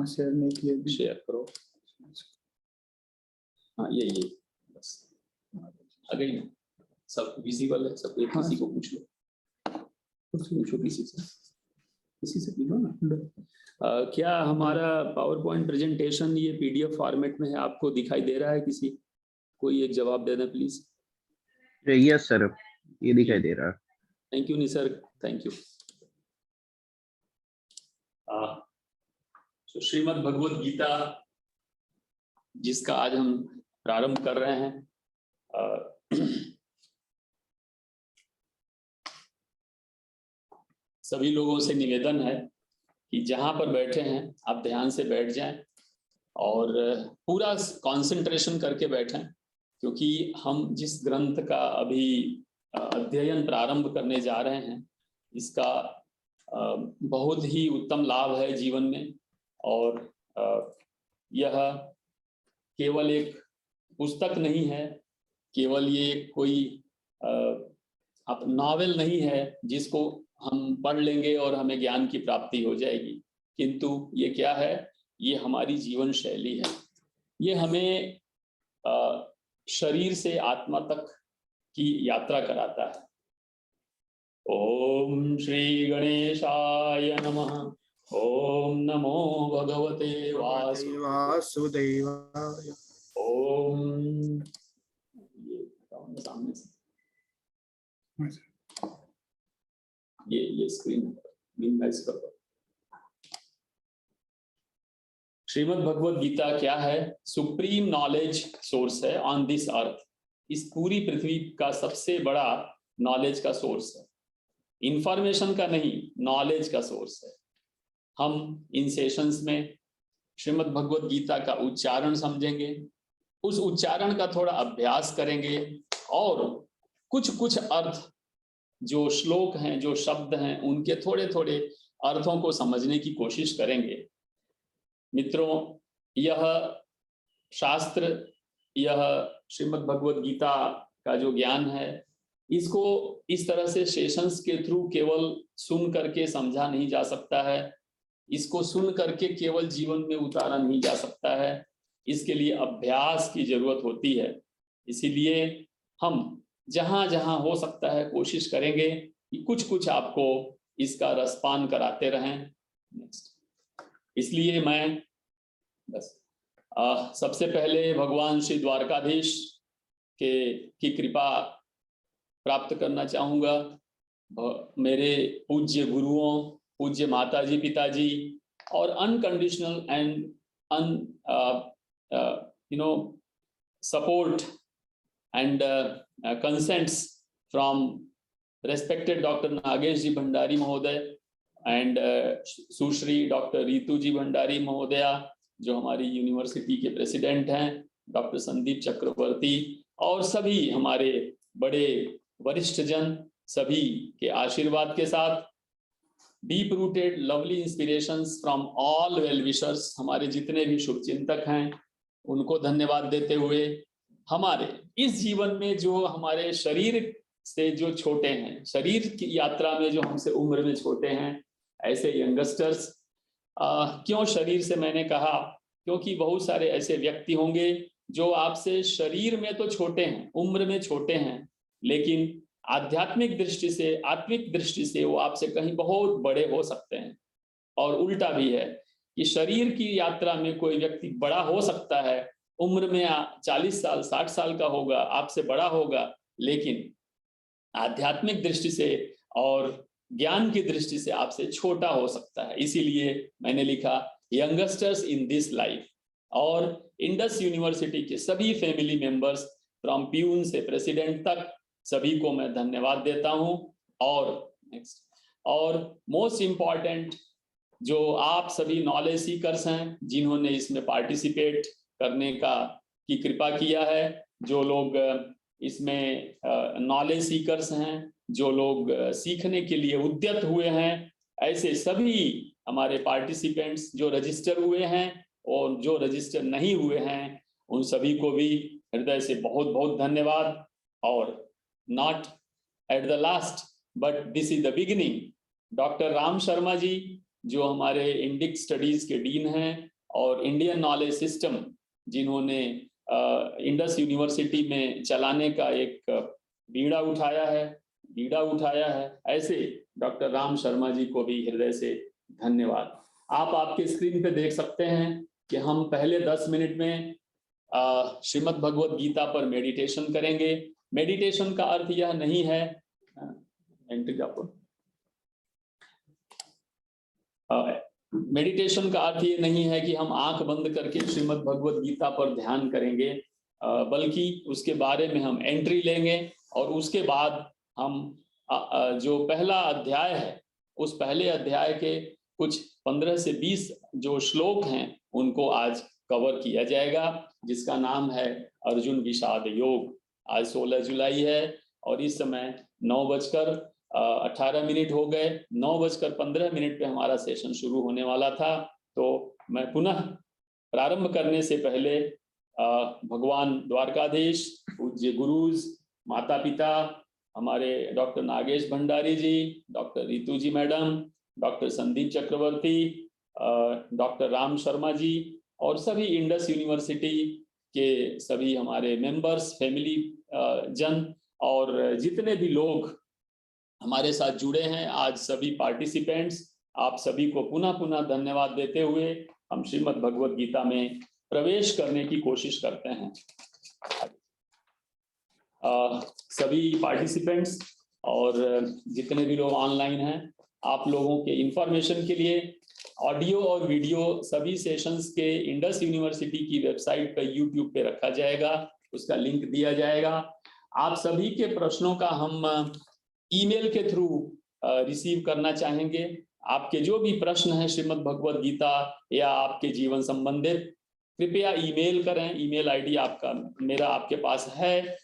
Share नहीं किए, share करो। हाँ ये बस आ गई ना, सब विजिबल है, सब एक किसी को पूछ लो, पूछो किसी से पूछो ना। क्या हमारा पावर पॉइंट प्रेजेंटेशन ये पीडीएफ फॉर्मेट में है, आपको दिखाई दे रहा है? किसी कोई एक जवाब देना प्लीज। यस सर, ये दिखाई दे रहा है। Thank you Nisarga, thank you. तो श्रीमद् भगवद गीता जिसका आज हम प्रारंभ कर रहे हैं, सभी लोगों से निवेदन है कि जहां पर बैठे हैं आप ध्यान से बैठ जाएं और पूरा कंसंट्रेशन करके बैठें, क्योंकि हम जिस ग्रंथ का अभी अध्ययन प्रारंभ करने जा रहे हैं इसका बहुत ही उत्तम लाभ है जीवन में। और यह केवल एक पुस्तक नहीं है, केवल ये कोई नॉवेल नहीं है जिसको हम पढ़ लेंगे और हमें ज्ञान की प्राप्ति हो जाएगी, किंतु ये क्या है, ये हमारी जीवन शैली है। ये हमें शरीर से आत्मा तक की यात्रा कराता है। ओम श्री गणेशाय नमः। ओम नमो भगवते वासुदेवाय। ओम ये सामने से ये स्क्रीन मिनिमाइज कर दो। श्रीमद् भगवद गीता क्या है? सुप्रीम नॉलेज सोर्स है ऑन दिस अर्थ। इस पूरी पृथ्वी का सबसे बड़ा नॉलेज का सोर्स है, इंफॉर्मेशन का नहीं, नॉलेज का सोर्स है। हम इन सेशंस में श्रीमद् भगवद गीता का उच्चारण समझेंगे, उस उच्चारण का थोड़ा अभ्यास करेंगे और कुछ अर्थ जो श्लोक हैं, जो शब्द हैं, उनके थोड़े थोड़े अर्थों को समझने की कोशिश करेंगे। मित्रों, यह शास्त्र, यह श्रीमद् भगवद गीता का जो ज्ञान है, इसको इस तरह से सेशंस के थ्रू केवल सुन करके समझा नहीं जा सकता है, इसको सुन करके केवल जीवन में उतारा नहीं जा सकता है, इसके लिए अभ्यास की जरूरत होती है। इसीलिए हम जहां जहां हो सकता है कोशिश करेंगे कि कुछ आपको इसका रसपान कराते रहें। नेक्स्ट। इसलिए मैं बस सबसे पहले भगवान श्री द्वारकाधीश की कृपा प्राप्त करना चाहूँगा। मेरे पूज्य गुरुओं, पूज्य माताजी पिताजी और unconditional and support and consents from respected Dr. Nagesh ji Bhandari Mahoday and Sushri doctor Ritu ji Bhandari महोदया जो हमारी यूनिवर्सिटी के प्रेसिडेंट हैं, डॉक्टर संदीप चक्रवर्ती और सभी हमारे बड़े वरिष्ठ जन, सभी के आशीर्वाद के साथ deep rooted lovely inspirations from all well wishers, हमारे जितने भी शुभचिंतक हैं उनको धन्यवाद देते हुए, हमारे इस जीवन में जो हमारे शरीर से जो छोटे हैं, शरीर की यात्रा में जो हमसे उम्र में छोटे हैं, ऐसे यंगस्टर्स, क्यों शरीर से मैंने कहा, क्योंकि बहुत सारे ऐसे व्यक्ति होंगे जो आपसे शरीर में तो छोटे हैं, उम्र में छोटे हैं, लेकिन आध्यात्मिक दृष्टि से, आत्मिक दृष्टि से वो आपसे कहीं बहुत बड़े हो सकते हैं। और उल्टा भी है कि शरीर की यात्रा में कोई व्यक्ति बड़ा हो सकता है, उम्र में 40 साल 60 साल का होगा, आपसे बड़ा होगा, लेकिन आध्यात्मिक दृष्टि से और ज्ञान की दृष्टि से आपसे छोटा हो सकता है। इसीलिए मैंने लिखा यंगस्टर्स इन दिस लाइफ। और इंडस यूनिवर्सिटी के सभी फैमिली मेंबर्स फ्रॉम प्यून से प्रेसिडेंट तक सभी को मैं धन्यवाद देता हूं। और नेक्स्ट, और मोस्ट इम्पॉर्टेंट जो आप सभी नॉलेज सीकर्स हैं, जिन्होंने इसमें पार्टिसिपेट करने की कृपा किया है, जो लोग इसमें नॉलेज सीकर्स हैं, जो लोग सीखने के लिए उद्यत हुए हैं, ऐसे सभी हमारे पार्टिसिपेंट्स जो रजिस्टर हुए हैं और जो रजिस्टर नहीं हुए हैं, उन सभी को भी हृदय से बहुत बहुत धन्यवाद। और not at the last but this is the beginning, doctor Ram Sharma ji जो हमारे इंडिक स्टडीज के डीन हैं, और इंडियन नॉलेज सिस्टम जिन्होंने इंडस यूनिवर्सिटी में चलाने का एक बीड़ा उठाया है, ऐसे डॉक्टर राम शर्मा जी को भी हृदय से धन्यवाद। आप आपके स्क्रीन पे देख सकते हैं कि हम पहले 10 मिनट में श्रीमद् भगवद गीता पर मेडिटेशन करेंगे। मेडिटेशन का अर्थ यह नहीं है मेडिटेशन का अर्थ ये नहीं है कि हम आंख बंद करके श्रीमद् भगवद गीता पर ध्यान करेंगे, बल्कि उसके बारे में हम एंट्री लेंगे और उसके बाद हम जो पहला अध्याय है उस पहले अध्याय के कुछ 15 से 20 जो श्लोक हैं उनको आज कवर किया जाएगा, जिसका नाम है अर्जुन विषाद योग। आज 16 जुलाई है और इस समय 9:18 हो गए। 9:15 पे हमारा सेशन शुरू होने वाला था। तो मैं पुनः प्रारंभ करने से पहले भगवान द्वारकाधीश, पूज्य गुरुज, माता पिता, हमारे डॉक्टर नागेश भंडारी जी, डॉक्टर रितु जी मैडम, डॉक्टर संदीप चक्रवर्ती, डॉक्टर राम शर्मा जी और सभी इंडस यूनिवर्सिटी के सभी हमारे मेंबर्स, फैमिली जन और जितने भी लोग हमारे साथ जुड़े हैं, आज सभी पार्टिसिपेंट्स, आप सभी को पुनः धन्यवाद देते हुए हम श्रीमद् भगवद गीता में प्रवेश करने की कोशिश करते हैं। सभी पार्टिसिपेंट्स और जितने भी लोग ऑनलाइन हैं, आप लोगों के इंफॉर्मेशन के लिए ऑडियो और वीडियो सभी सेशंस के इंडस यूनिवर्सिटी की वेबसाइट पर यूट्यूब पे रखा जाएगा, उसका लिंक दिया जाएगा। आप सभी के प्रश्नों का हम ईमेल के थ्रू रिसीव करना चाहेंगे। आपके जो भी प्रश्न हैं श्रीमद् भगवद गीता या आपके जीवन संबंधित, कृपया ईमेल करें। ईमेल आईडी आपका मेरा आपके पास है।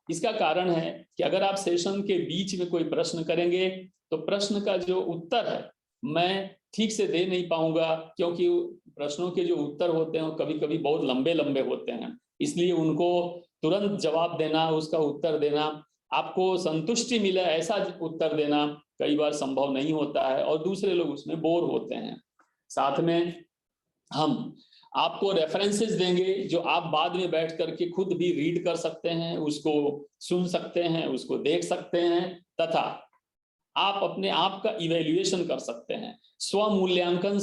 इसका कारण है कि अगर आप सेशन के बीच में कोई प्रश्न करेंगे तो प्रश्न का जो उत्तर है मैं ठीक से दे नहीं पाऊंगा, क्योंकि प्रश्नों के जो उत्तर होते हैं कभी कभी बहुत लंबे लंबे होते हैं, इसलिए उनको तुरंत जवाब देना, उसका उत्तर देना, आपको संतुष्टि मिले ऐसा उत्तर देना कई बार संभव नहीं होता है और दूसरे लोग उसमें बोर होते हैं। साथ में हम आपको रेफरेंसेस देंगे जो आप बाद में बैठ करके खुद भी रीड कर सकते हैं, उसको सुन सकते हैं, उसको देख सकते हैं, तथा आप अपने आप का इवैल्यूएशन कर सकते हैं। स्व मूल्यांकन,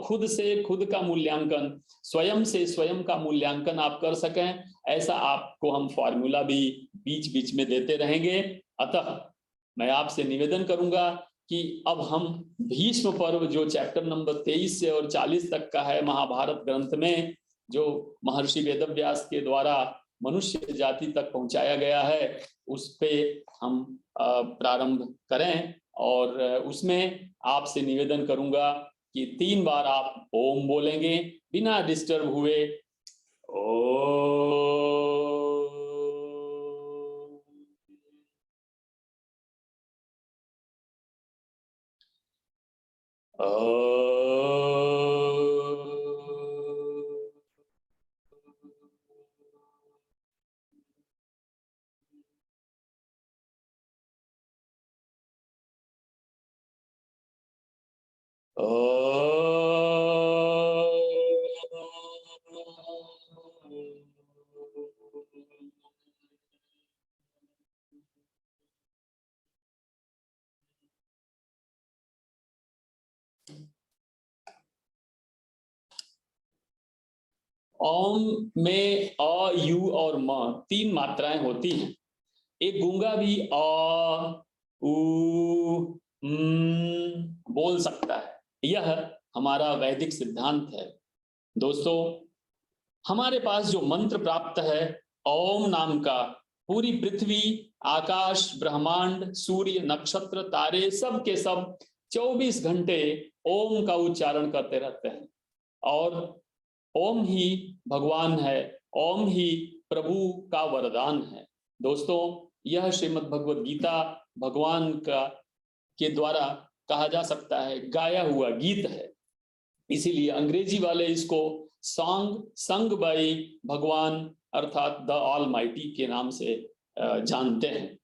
खुद से खुद का मूल्यांकन, स्वयं से स्वयं का मूल्यांकन आप कर सकें, ऐसा आपको हम फॉर्मूला भी बीच बीच में देते रहेंगे। अतः मैं आपसे निवेदन करूंगा कि अब हम भीष्म पर्व जो चैप्टर नंबर 23 से और 40 तक का है महाभारत ग्रंथ में, जो महर्षि वेदव्यास के द्वारा मनुष्य जाति तक पहुंचाया गया है, उस पे हम प्रारंभ करें। और उसमें आपसे निवेदन करूंगा कि 3 बार आप ओम बोलेंगे बिना डिस्टर्ब हुए। ओम में अ, यू और म 3 मात्राएं होती हैं। एक गूंगा भी अ, उ, बोल सकता है। यह हमारा वैदिक सिद्धांत है। दोस्तों, हमारे पास जो मंत्र प्राप्त है ओम नाम का, पूरी पृथ्वी, आकाश, ब्रह्मांड, सूर्य, नक्षत्र, तारे, सब के सब 24 घंटे ओम का उच्चारण करते रहते हैं और ओम ही भगवान है, ओम ही प्रभु का वरदान है। दोस्तों, यह श्रीमद् भगवद गीता भगवान का के द्वारा कहा जा सकता है गाया हुआ गीत है। इसीलिए अंग्रेजी वाले इसको सॉन्ग संग बाय भगवान अर्थात द ऑलमाइटी के नाम से जानते हैं।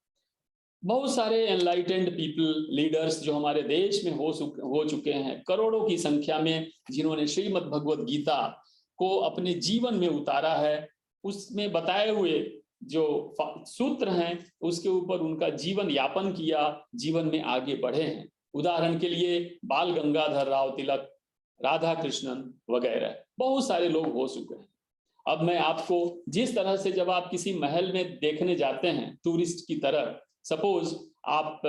बहुत सारे एनलाइटेंड पीपल, लीडर्स जो हमारे देश में हो चुके हैं करोड़ों की संख्या में, जिन्होंने श्रीमद् भगवद गीता को अपने जीवन में उतारा है, उसमें बताए हुए जो सूत्र हैं उसके ऊपर उनका जीवन यापन किया, जीवन में आगे बढ़े हैं। उदाहरण के लिए बाल गंगाधर राव तिलक, राधा कृष्णन वगैरह बहुत सारे लोग हो चुके हैं। अब मैं आपको जिस तरह से जब आप किसी महल में देखने जाते हैं टूरिस्ट की तरह, सपोज आप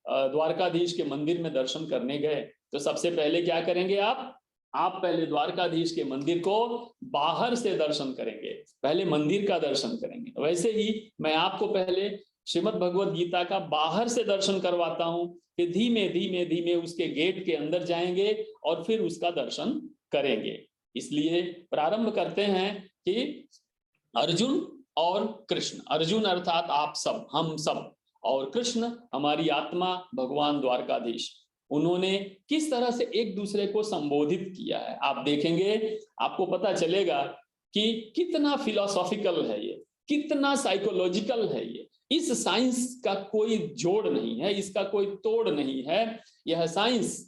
द्वारकाधीश के मंदिर में दर्शन करने गए, तो सबसे पहले क्या करेंगे आप पहले द्वारकाधीश के मंदिर को बाहर से दर्शन करेंगे, पहले मंदिर का दर्शन करेंगे। वैसे ही मैं आपको पहले श्रीमद् भगवद गीता का बाहर से दर्शन करवाता हूं, कि धीमे धीमे धीमे उसके गेट के अंदर जाएंगे और फिर उसका दर्शन करेंगे। इसलिए प्रारंभ करते हैं कि अर्जुन और कृष्ण, अर्जुन अर्थात आप सब, हम सब, और कृष्ण हमारी आत्मा भगवान द्वारकाधीश, उन्होंने किस तरह से एक दूसरे को संबोधित किया है आप देखेंगे, आपको पता चलेगा कि कितना फिलोसॉफिकल है ये, कितना साइकोलॉजिकल है ये। इस साइंस का कोई जोड़ नहीं है, इसका कोई तोड़ नहीं है। यह साइंस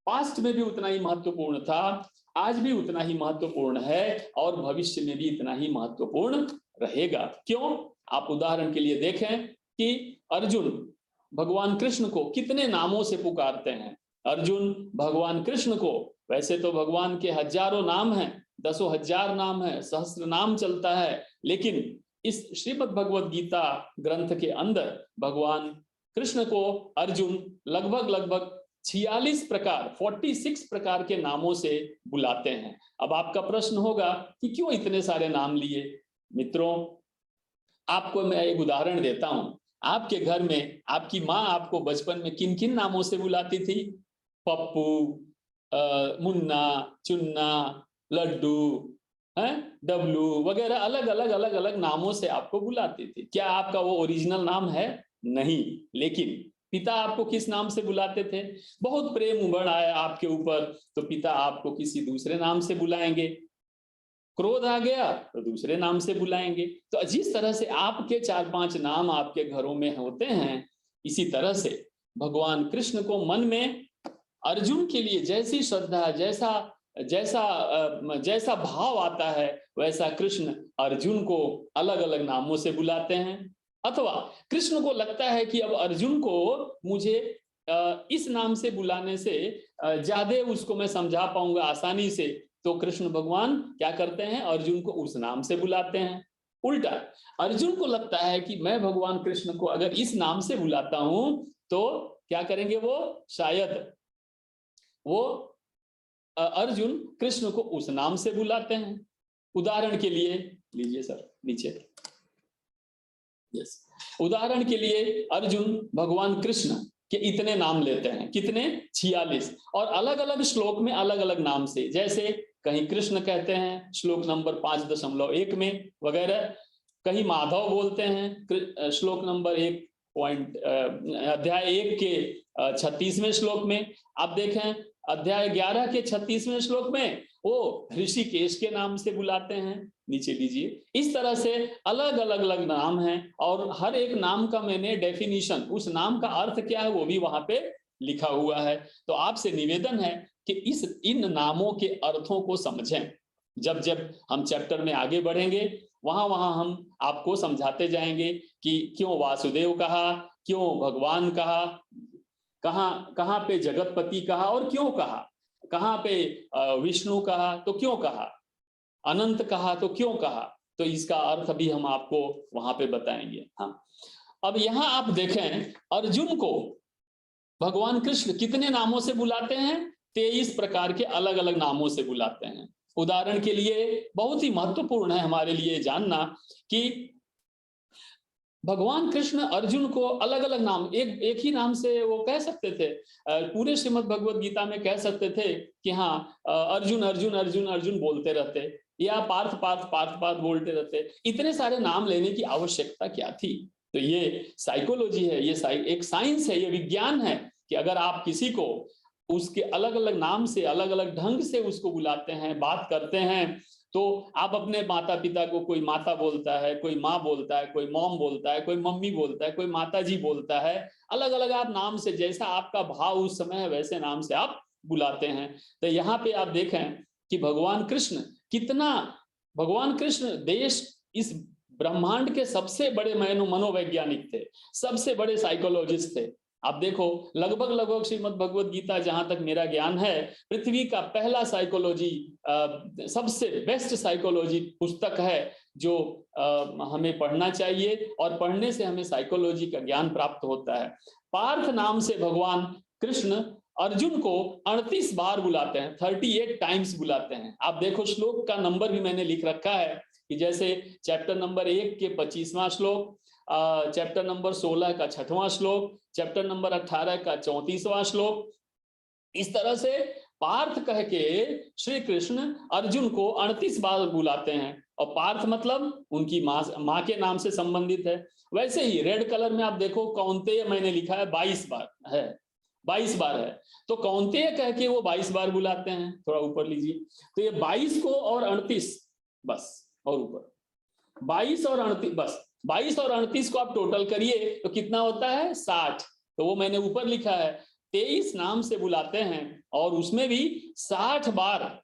पास्ट में भी उतना ही महत्वपूर्ण था, आज भी उतना ही महत्वपूर्ण है और भविष्य में भी इतना ही महत्वपूर्ण रहेगा। क्यों? आप उदाहरण के लिए देखें कि अर्जुन भगवान कृष्ण को कितने नामों से पुकारते हैं। अर्जुन भगवान कृष्ण को, वैसे तो भगवान के हजारों नाम हैं, दसों हजार नाम है, सहस्त्र नाम चलता है, लेकिन इस श्रीमद् भगवद गीता ग्रंथ के अंदर भगवान कृष्ण को अर्जुन लगभग 46 प्रकार के नामों से बुलाते हैं। अब आपका प्रश्न होगा कि क्यों इतने सारे नाम लिए? मित्रों, आपको मैं एक उदाहरण देता हूं। आपके घर में आपकी माँ आपको बचपन में किन किन नामों से बुलाती थी? पप्पू, मुन्ना, चुन्ना, लड्डू, डब्लू वगैरह अलग अलग नामों से आपको बुलाती थी। क्या आपका वो ओरिजिनल नाम है? नहीं। लेकिन पिता आपको किस नाम से बुलाते थे? बहुत प्रेम उमड़ आया आपके ऊपर तो पिता आपको किसी दूसरे नाम से बुलाएंगे, क्रोध आ गया तो दूसरे नाम से बुलाएंगे। तो जिस तरह से आपके 4-5 नाम आपके घरों में होते हैं, इसी तरह से भगवान कृष्ण को मन में अर्जुन के लिए जैसी श्रद्धा, जैसा भाव आता है, वैसा कृष्ण अर्जुन को अलग अलग नामों से बुलाते हैं। अथवा कृष्ण को लगता है कि अब अर्जुन को मुझे इस नाम से बुलाने से ज्यादा उसको मैं समझा पाऊंगा आसानी से, तो कृष्ण भगवान क्या करते हैं? अर्जुन को उस नाम से बुलाते हैं। उल्टा अर्जुन को लगता है कि मैं भगवान कृष्ण को अगर इस नाम से बुलाता हूं तो क्या करेंगे वो? शायद वो अर्जुन कृष्ण को उस नाम से बुलाते हैं। उदाहरण के लिए लीजिए सर नीचे, यस, उदाहरण के लिए अर्जुन भगवान कृष्ण के इतने नाम लेते हैं, कितने? 46, और अलग अलग श्लोक में अलग अलग नाम से, जैसे कहीं कृष्ण कहते हैं श्लोक नंबर 5.1 में वगैरह, कहीं माधव बोलते हैं श्लोक नंबर 1 अध्याय 1 के 36वें श्लोक में। आप देखें अध्याय 11 के 36वें श्लोक में वो ऋषिकेश के नाम से बुलाते हैं। नीचे लीजिए, इस तरह से अलग अलग नाम हैं और हर एक नाम का मैंने डेफिनेशन, उस नाम का अर्थ क्या है वो भी वहां पे लिखा हुआ है। तो आपसे निवेदन है कि इन नामों के अर्थों को समझें। जब जब हम चैप्टर में आगे बढ़ेंगे वहां हम आपको समझाते जाएंगे कि क्यों वासुदेव कहा, क्यों भगवान कहा, कहां पे जगतपति कहा और क्यों कहा, कहां पे विष्णु कहा तो क्यों कहा, अनंत कहा तो क्यों कहा, तो इसका अर्थ भी हम आपको वहां पे बताएंगे। हाँ, अब यहां आप देखें अर्जुन को भगवान कृष्ण कितने नामों से बुलाते हैं? 23 प्रकार के अलग अलग नामों से बुलाते हैं। उदाहरण के लिए बहुत ही महत्वपूर्ण है हमारे लिए जानना कि भगवान कृष्ण अर्जुन को अलग अलग नाम, एक ही नाम से वो कह सकते थे, पूरे श्रीमद् भगवद गीता में कह सकते थे कि हाँ अर्जुन अर्जुन अर्जुन अर्जुन बोलते रहते, या पार्थ पार्थ पार्थ पार्थ बोलते रहते। इतने सारे नाम लेने की आवश्यकता क्या थी? तो ये साइकोलॉजी है, ये एक साइंस है, ये विज्ञान है कि अगर आप किसी को उसके अलग अलग नाम से, अलग अलग ढंग से उसको बुलाते हैं, बात करते हैं, तो आप अपने माता पिता को, कोई माता बोलता है, कोई माँ बोलता है, कोई मॉम बोलता है, कोई मम्मी बोलता है, कोई माता जी बोलता है, अलग अलग आप नाम से, जैसा आपका भाव उस समय है वैसे नाम से आप बुलाते हैं। तो यहाँ पे आप देखें कि भगवान कृष्ण देश इस ब्रह्मांड के सबसे बड़े मनोवैज्ञानिक थे, सबसे बड़े साइकोलॉजिस्ट थे। आप देखो लगभग श्रीमद् भगवत गीता, जहां तक मेरा ज्ञान है, पृथ्वी का पहला साइकोलॉजी, सबसे बेस्ट साइकोलॉजी पुस्तक है जो हमें पढ़ना चाहिए, और पढ़ने से हमें साइकोलॉजी का ज्ञान प्राप्त होता है। पार्थ नाम से भगवान कृष्ण अर्जुन को 38 बार बुलाते हैं, 38 टाइम्स बुलाते हैं। आप देखो श्लोक का नंबर भी मैंने लिख रखा है कि जैसे चैप्टर नंबर 1 के 25वां श्लोक, चैप्टर नंबर 16 का 6वां श्लोक, चैप्टर नंबर 18 का 34वां श्लोक, इस तरह से पार्थ कह के श्री कृष्ण अर्जुन को 38 बार बुलाते हैं। और पार्थ मतलब उनकी माँ के नाम से संबंधित है। वैसे ही रेड कलर में आप देखो कौन्तेय मैंने लिखा है 22 बार है, 22 बार है, तो कौन्तेय कह के वो 22 बार बुलाते हैं। थोड़ा ऊपर लीजिए, तो ये 22 को और 38 बस, और ऊपर 22 और 38 बस, 22 और 38 को आप टोटल करिए तो कितना होता है 60। तो वो मैंने ऊपर लिखा है 23 नाम से बुलाते हैं, और उसमें भी 60 बार,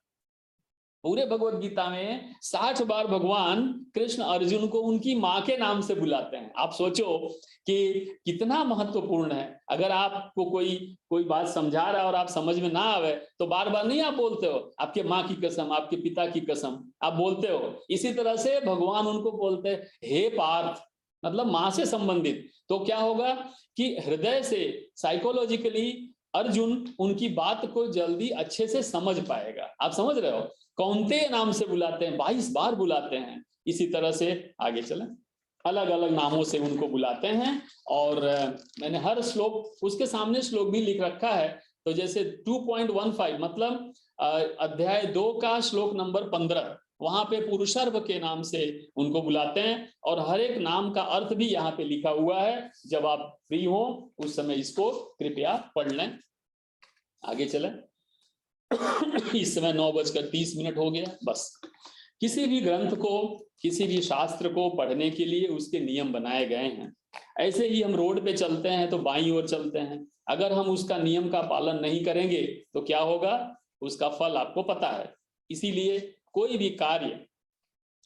पूरे भगवत गीता में 60 बार भगवान कृष्ण अर्जुन को उनकी माँ के नाम से बुलाते हैं। आप सोचो कि कितना महत्वपूर्ण है। अगर आपको कोई बात समझा रहा है और आप समझ में ना आवे तो बार बार नहीं आप बोलते हो आपके माँ की कसम, आपके पिता की कसम, आप बोलते हो। इसी तरह से भगवान उनको बोलते हैं हे पार्थ, मतलब माँ से संबंधित। तो क्या होगा कि हृदय से साइकोलॉजिकली अर्जुन उनकी बात को जल्दी अच्छे से समझ पाएगा। आप समझ रहे हो, कौन्तेय नाम से बुलाते हैं, 22 बार बुलाते हैं। इसी तरह से आगे चलें, अलग अलग नामों से उनको बुलाते हैं। और मैंने हर श्लोक, उसके सामने श्लोक भी लिख रखा है। तो जैसे 2.15 मतलब अध्याय 2 का श्लोक नंबर 15, वहां पे पुरुषर्व के नाम से उनको बुलाते हैं। और हर एक नाम का अर्थ भी यहाँ पे लिखा हुआ है। जब आप फ्री हो उस समय इसको कृपया पढ़ लें। आगे चलें। इस समय 9:30 हो गया। बस किसी भी ग्रंथ को, किसी भी शास्त्र को पढ़ने के लिए उसके नियम बनाए गए हैं। ऐसे ही हम रोड पे चलते हैं तो बाईं ओर चलते हैं। अगर हम उसका नियम का पालन नहीं करेंगे तो क्या होगा, उसका फल आपको पता है। इसीलिए कोई भी कार्य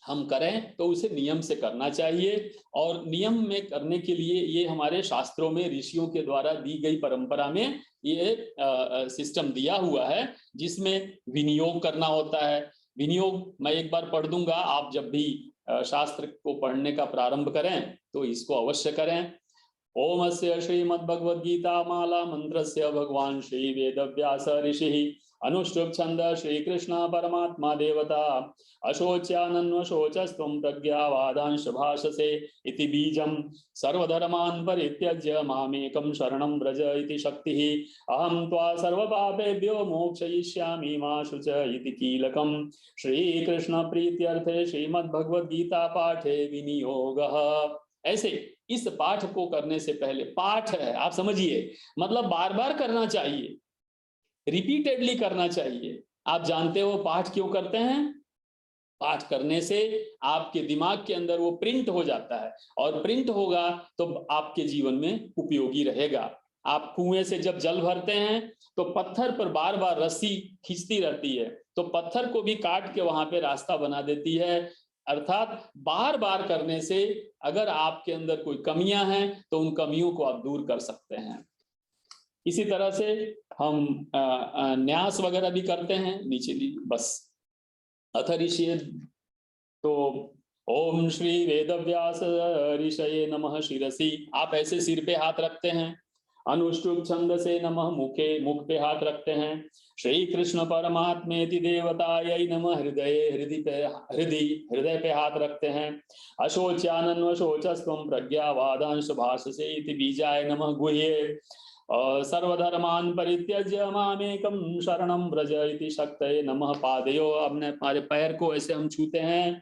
हम करें तो उसे नियम से करना चाहिए। और नियम में करने के लिए ये हमारे शास्त्रों में, ऋषियों के द्वारा दी गई परंपरा में ये सिस्टम दिया हुआ है, जिसमें विनियोग करना होता है। विनियोग मैं एक बार पढ़ दूंगा, आप जब भी शास्त्र को पढ़ने का प्रारंभ करें तो इसको अवश्य करें। ओम अस्य श्रीमद्भगवद्गीता माला मंत्रस्य भगवान श्री वेदव्यास ऋषि अनुष्टुप छंद श्री कृष्ण परमात्मा देवता अशोच्यानन्वशोचस्त्वं प्रज्ञावादांश भाषसे इति बीजं सर्वधर्मान् परित्यज्य मामेकं शरणं व्रज इति शक्तिः अहं त्वा सर्वपापेभ्यो मोक्षयिष्यामि मा शुच इति कीलकं श्रीकृष्ण प्रीत्यर्थे श्रीमद्भगवद्गीता पाठे विनियोगः। ऐसे इस पाठ को करने से पहले, पाठ है आप समझिए, मतलब बार बार करना चाहिए, रिपीटेडली करना चाहिए। आप जानते हो पाठ क्यों करते हैं? पाठ करने से आपके दिमाग के अंदर वो प्रिंट हो जाता है, और प्रिंट होगा तो आपके जीवन में उपयोगी रहेगा। आप कुएं से जब जल भरते हैं तो पत्थर पर बार बार रस्सी खींचती रहती है, तो पत्थर को भी काट के वहां पे रास्ता बना देती है। अर्थात बार बार करने से अगर आपके अंदर कोई कमियां हैं तो उन कमियों को आप दूर कर सकते हैं। इसी तरह से हम न्यास वगैरह भी करते हैं। नीचे बस अथ ऋषि, तो ओम श्री वेदव्यास ऋषये नमः शिरसि, आप ऐसे सिर पे हाथ रखते हैं। अनुष्टुप छंद से नमः, मुख पे हाथ रखते हैं। श्री कृष्ण परमात्मेति देवतायै नमः, हृदय पे हाथ रखते हैं। अशोच्यानन्वशोचस्त्वं प्रज्ञावादांश भाषसे इति बीजाय नमः गुह्ये। सर्वधर्मान् परित्यज्य मामेकं शरणं व्रज इति शक्तये नमः पादयो, अपने हमारे पैर को ऐसे हम छूते हैं।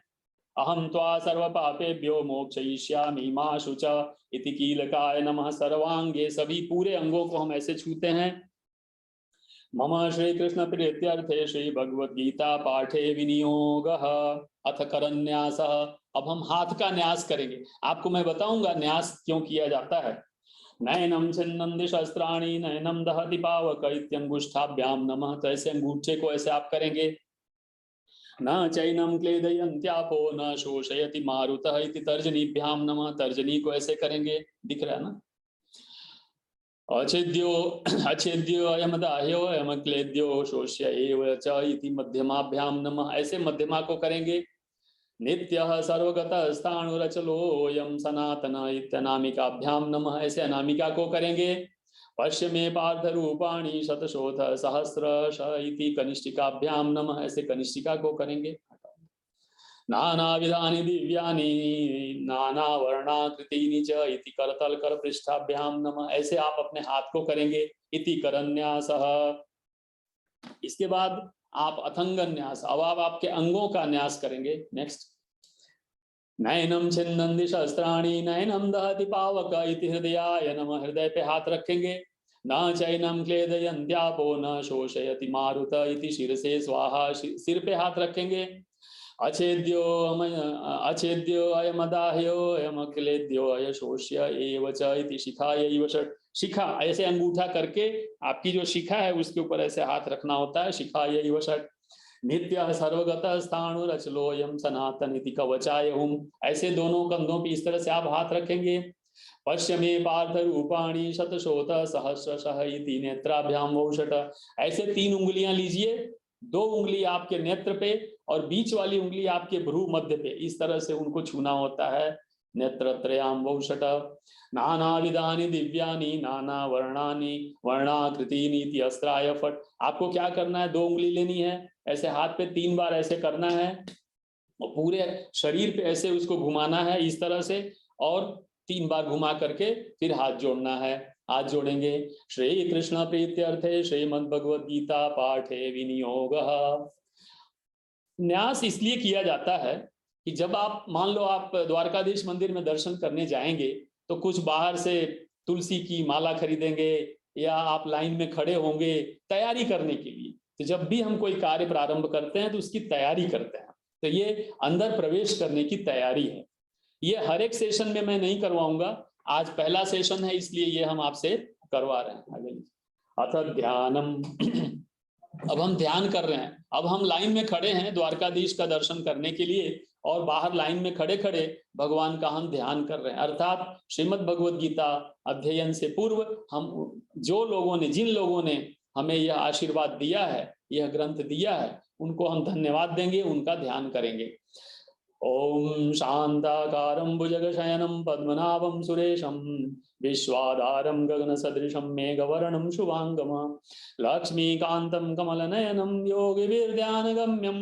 अहं त्वा सर्वपापेभ्यो मोक्षयिष्यामि मा शुच इति कीलकाय नमः सर्वांगे, सभी पूरे अंगों को हम ऐसे छूते हैं। मम श्री कृष्ण प्रीत्यर्थे श्री भगवद गीता पाठे विनियोगः अथ करन्यासः। अब हम हाथ का न्यास करेंगे। आपको मैं बताऊंगा न्यास क्यों किया जाता है। नयनम छिन्नन्ति शस्त्राणि नयनम दहति पावक इत्यंगुष्ठाभ्याम नमः। तो ऐसे अंगूठे को ऐसे आप करेंगे, न चैनम क्लेदयन्त्यापो न शोषयति मारुतः इति तर्जनीभ्याम नमः। तर्जनी को ऐसे करेंगे, दिख रहा है ना। अच्छेद्यो अयम दाह्यो अयम क्लेद्यो शोष्य एव च इति मध्यमाभ्याम नमः। ऐसे मध्यमा को करेंगे। नित्यः सर्वगतः स्थाणुरचलोऽयं सनातन इत्यनामिकाभ्याम नमः। ऐसे अनामिका को करेंगे। पश्य मे पार्थ रूपाणि शतशोथ सहस्रश इति कनिष्ठिकाभ्याम नमः। ऐसे कनिष्ठिका को करेंगे। नाना विधानि दिव्यानि नाना वर्णाकृतीनि च इति करतल कर पृष्ठाभ्याम नमः। ऐसे आप अपने हाथ को करेंगे। इति करन्यासः। इसके बाद आप अथंगन्यास, अब आप आपके अंगों का न्यास करेंगे। नेक्स्ट। नयनम छिन्नन्ति शस्त्राणि नयनम दहति पावक इति हृदयाय नमः। हृदय पे हाथ रखेंगे। न चैनम क्लेदयन्त्यापो न शोषयति मारुत इति शिरसे स्वाहा। सिर पे हाथ रखेंगे। अच्छेद्यो अयमदाह्यो अयमक्लेद्यो अयशोष्य एव च इति शिखायैव षट्। शिखा ऐसे अंगूठा करके आपकी जो शिखा है उसके ऊपर ऐसे हाथ रखना होता है। शिखायैव षट्। नित्य सर्वगतः स्थाणुरचलोऽयं सनातन इति कवचाय हुम। ऐसे दोनों कंधों पे इस तरह से आप हाथ रखेंगे। पश्य मे पार्थ रूपाणि शतशोथ सहस्रशः इति नेत्राभ्याम वौषट। ऐसे 3 उंगलियां लीजिए, 2 उंगली आपके नेत्र पे और बीच वाली उंगली आपके भ्रू मध्य पे, इस तरह से उनको छूना होता है। नेत्रत्रयाम वौषट। नाना विधानि दिव्यानि नाना वर्णानि वर्णाकृतीनि इति अस्त्राय फट। आपको क्या करना है, 2 उंगली लेनी है, ऐसे हाथ पे 3 बार ऐसे करना है और पूरे शरीर पे ऐसे उसको घुमाना है इस तरह से, और 3 बार घुमा करके फिर हाथ जोड़ना है। हाथ जोड़ेंगे। श्री कृष्ण प्रीत्यर्थे श्रीमद् भगवद गीता पाठे विनियोगः। न्यास इसलिए किया जाता है कि जब आप मान लो आप द्वारकाधीश मंदिर में दर्शन करने जाएंगे तो कुछ बाहर से तुलसी की माला खरीदेंगे या आप लाइन में खड़े होंगे तैयारी करने के लिए। तो जब भी हम कोई कार्य प्रारंभ करते हैं तो उसकी तैयारी करते हैं। तो ये अंदर प्रवेश करने की तैयारी है। ये हर एक सेशन में मैं नहीं करवाऊंगा, आज पहला सेशन है इसलिए ये हम आपसे करवा रहे हैं। आगे अथ ध्यानम। अब हम ध्यान कर रहे हैं। अब हम लाइन में खड़े हैं द्वारकाधीश का दर्शन करने के लिए और बाहर लाइन में खड़े खड़े भगवान का हम ध्यान कर रहे हैं। अर्थात श्रीमद् भगवद गीता अध्ययन से पूर्व हम जिन लोगों ने हमें यह आशीर्वाद दिया है, यह ग्रंथ दिया है, उनको हम धन्यवाद देंगे, उनका ध्यान करेंगे। ओम शांताकारं भुजगशयनं पद्मनाभं सुरेशं विश्वाधारं गगनसदृशं मेघवर्णं शुभांगम लक्ष्मीकान्तं कमलनयनं योगिभिर्ध्यानगम्यं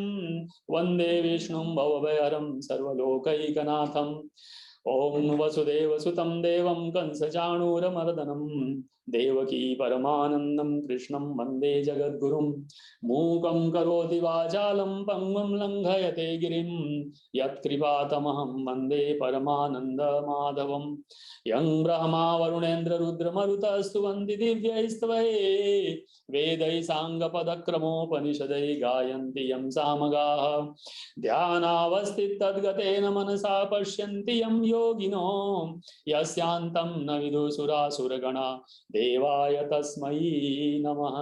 वन्दे विष्णुं भवभयहरं सर्वलोकैकनाथम्। ओम वसुदेवसुतं देवं कंसचाणूरमर्दनं देवकी परमानन्दं कृष्णं वन्दे जगद्गुरुं। मूकं करोति वाचालं पंगुं लंघयते गिरिं यत्कृपातमहं वन्दे परमानन्दमाधवं। यं ब्रह्मा वरुणेन्द्र रुद्रमरुतस्तुवन्ति दिव्यैस्तवैः वेदैः साङ्गपदक्रमोपनिषदैः गायन्ति यं सामगाः। ध्यानावस्थितद्गतेन मनसा पश्यन्ति यं योगिनो यस्यान्तं न विदुसुरासुरगणा देवाय तस्मै नमः।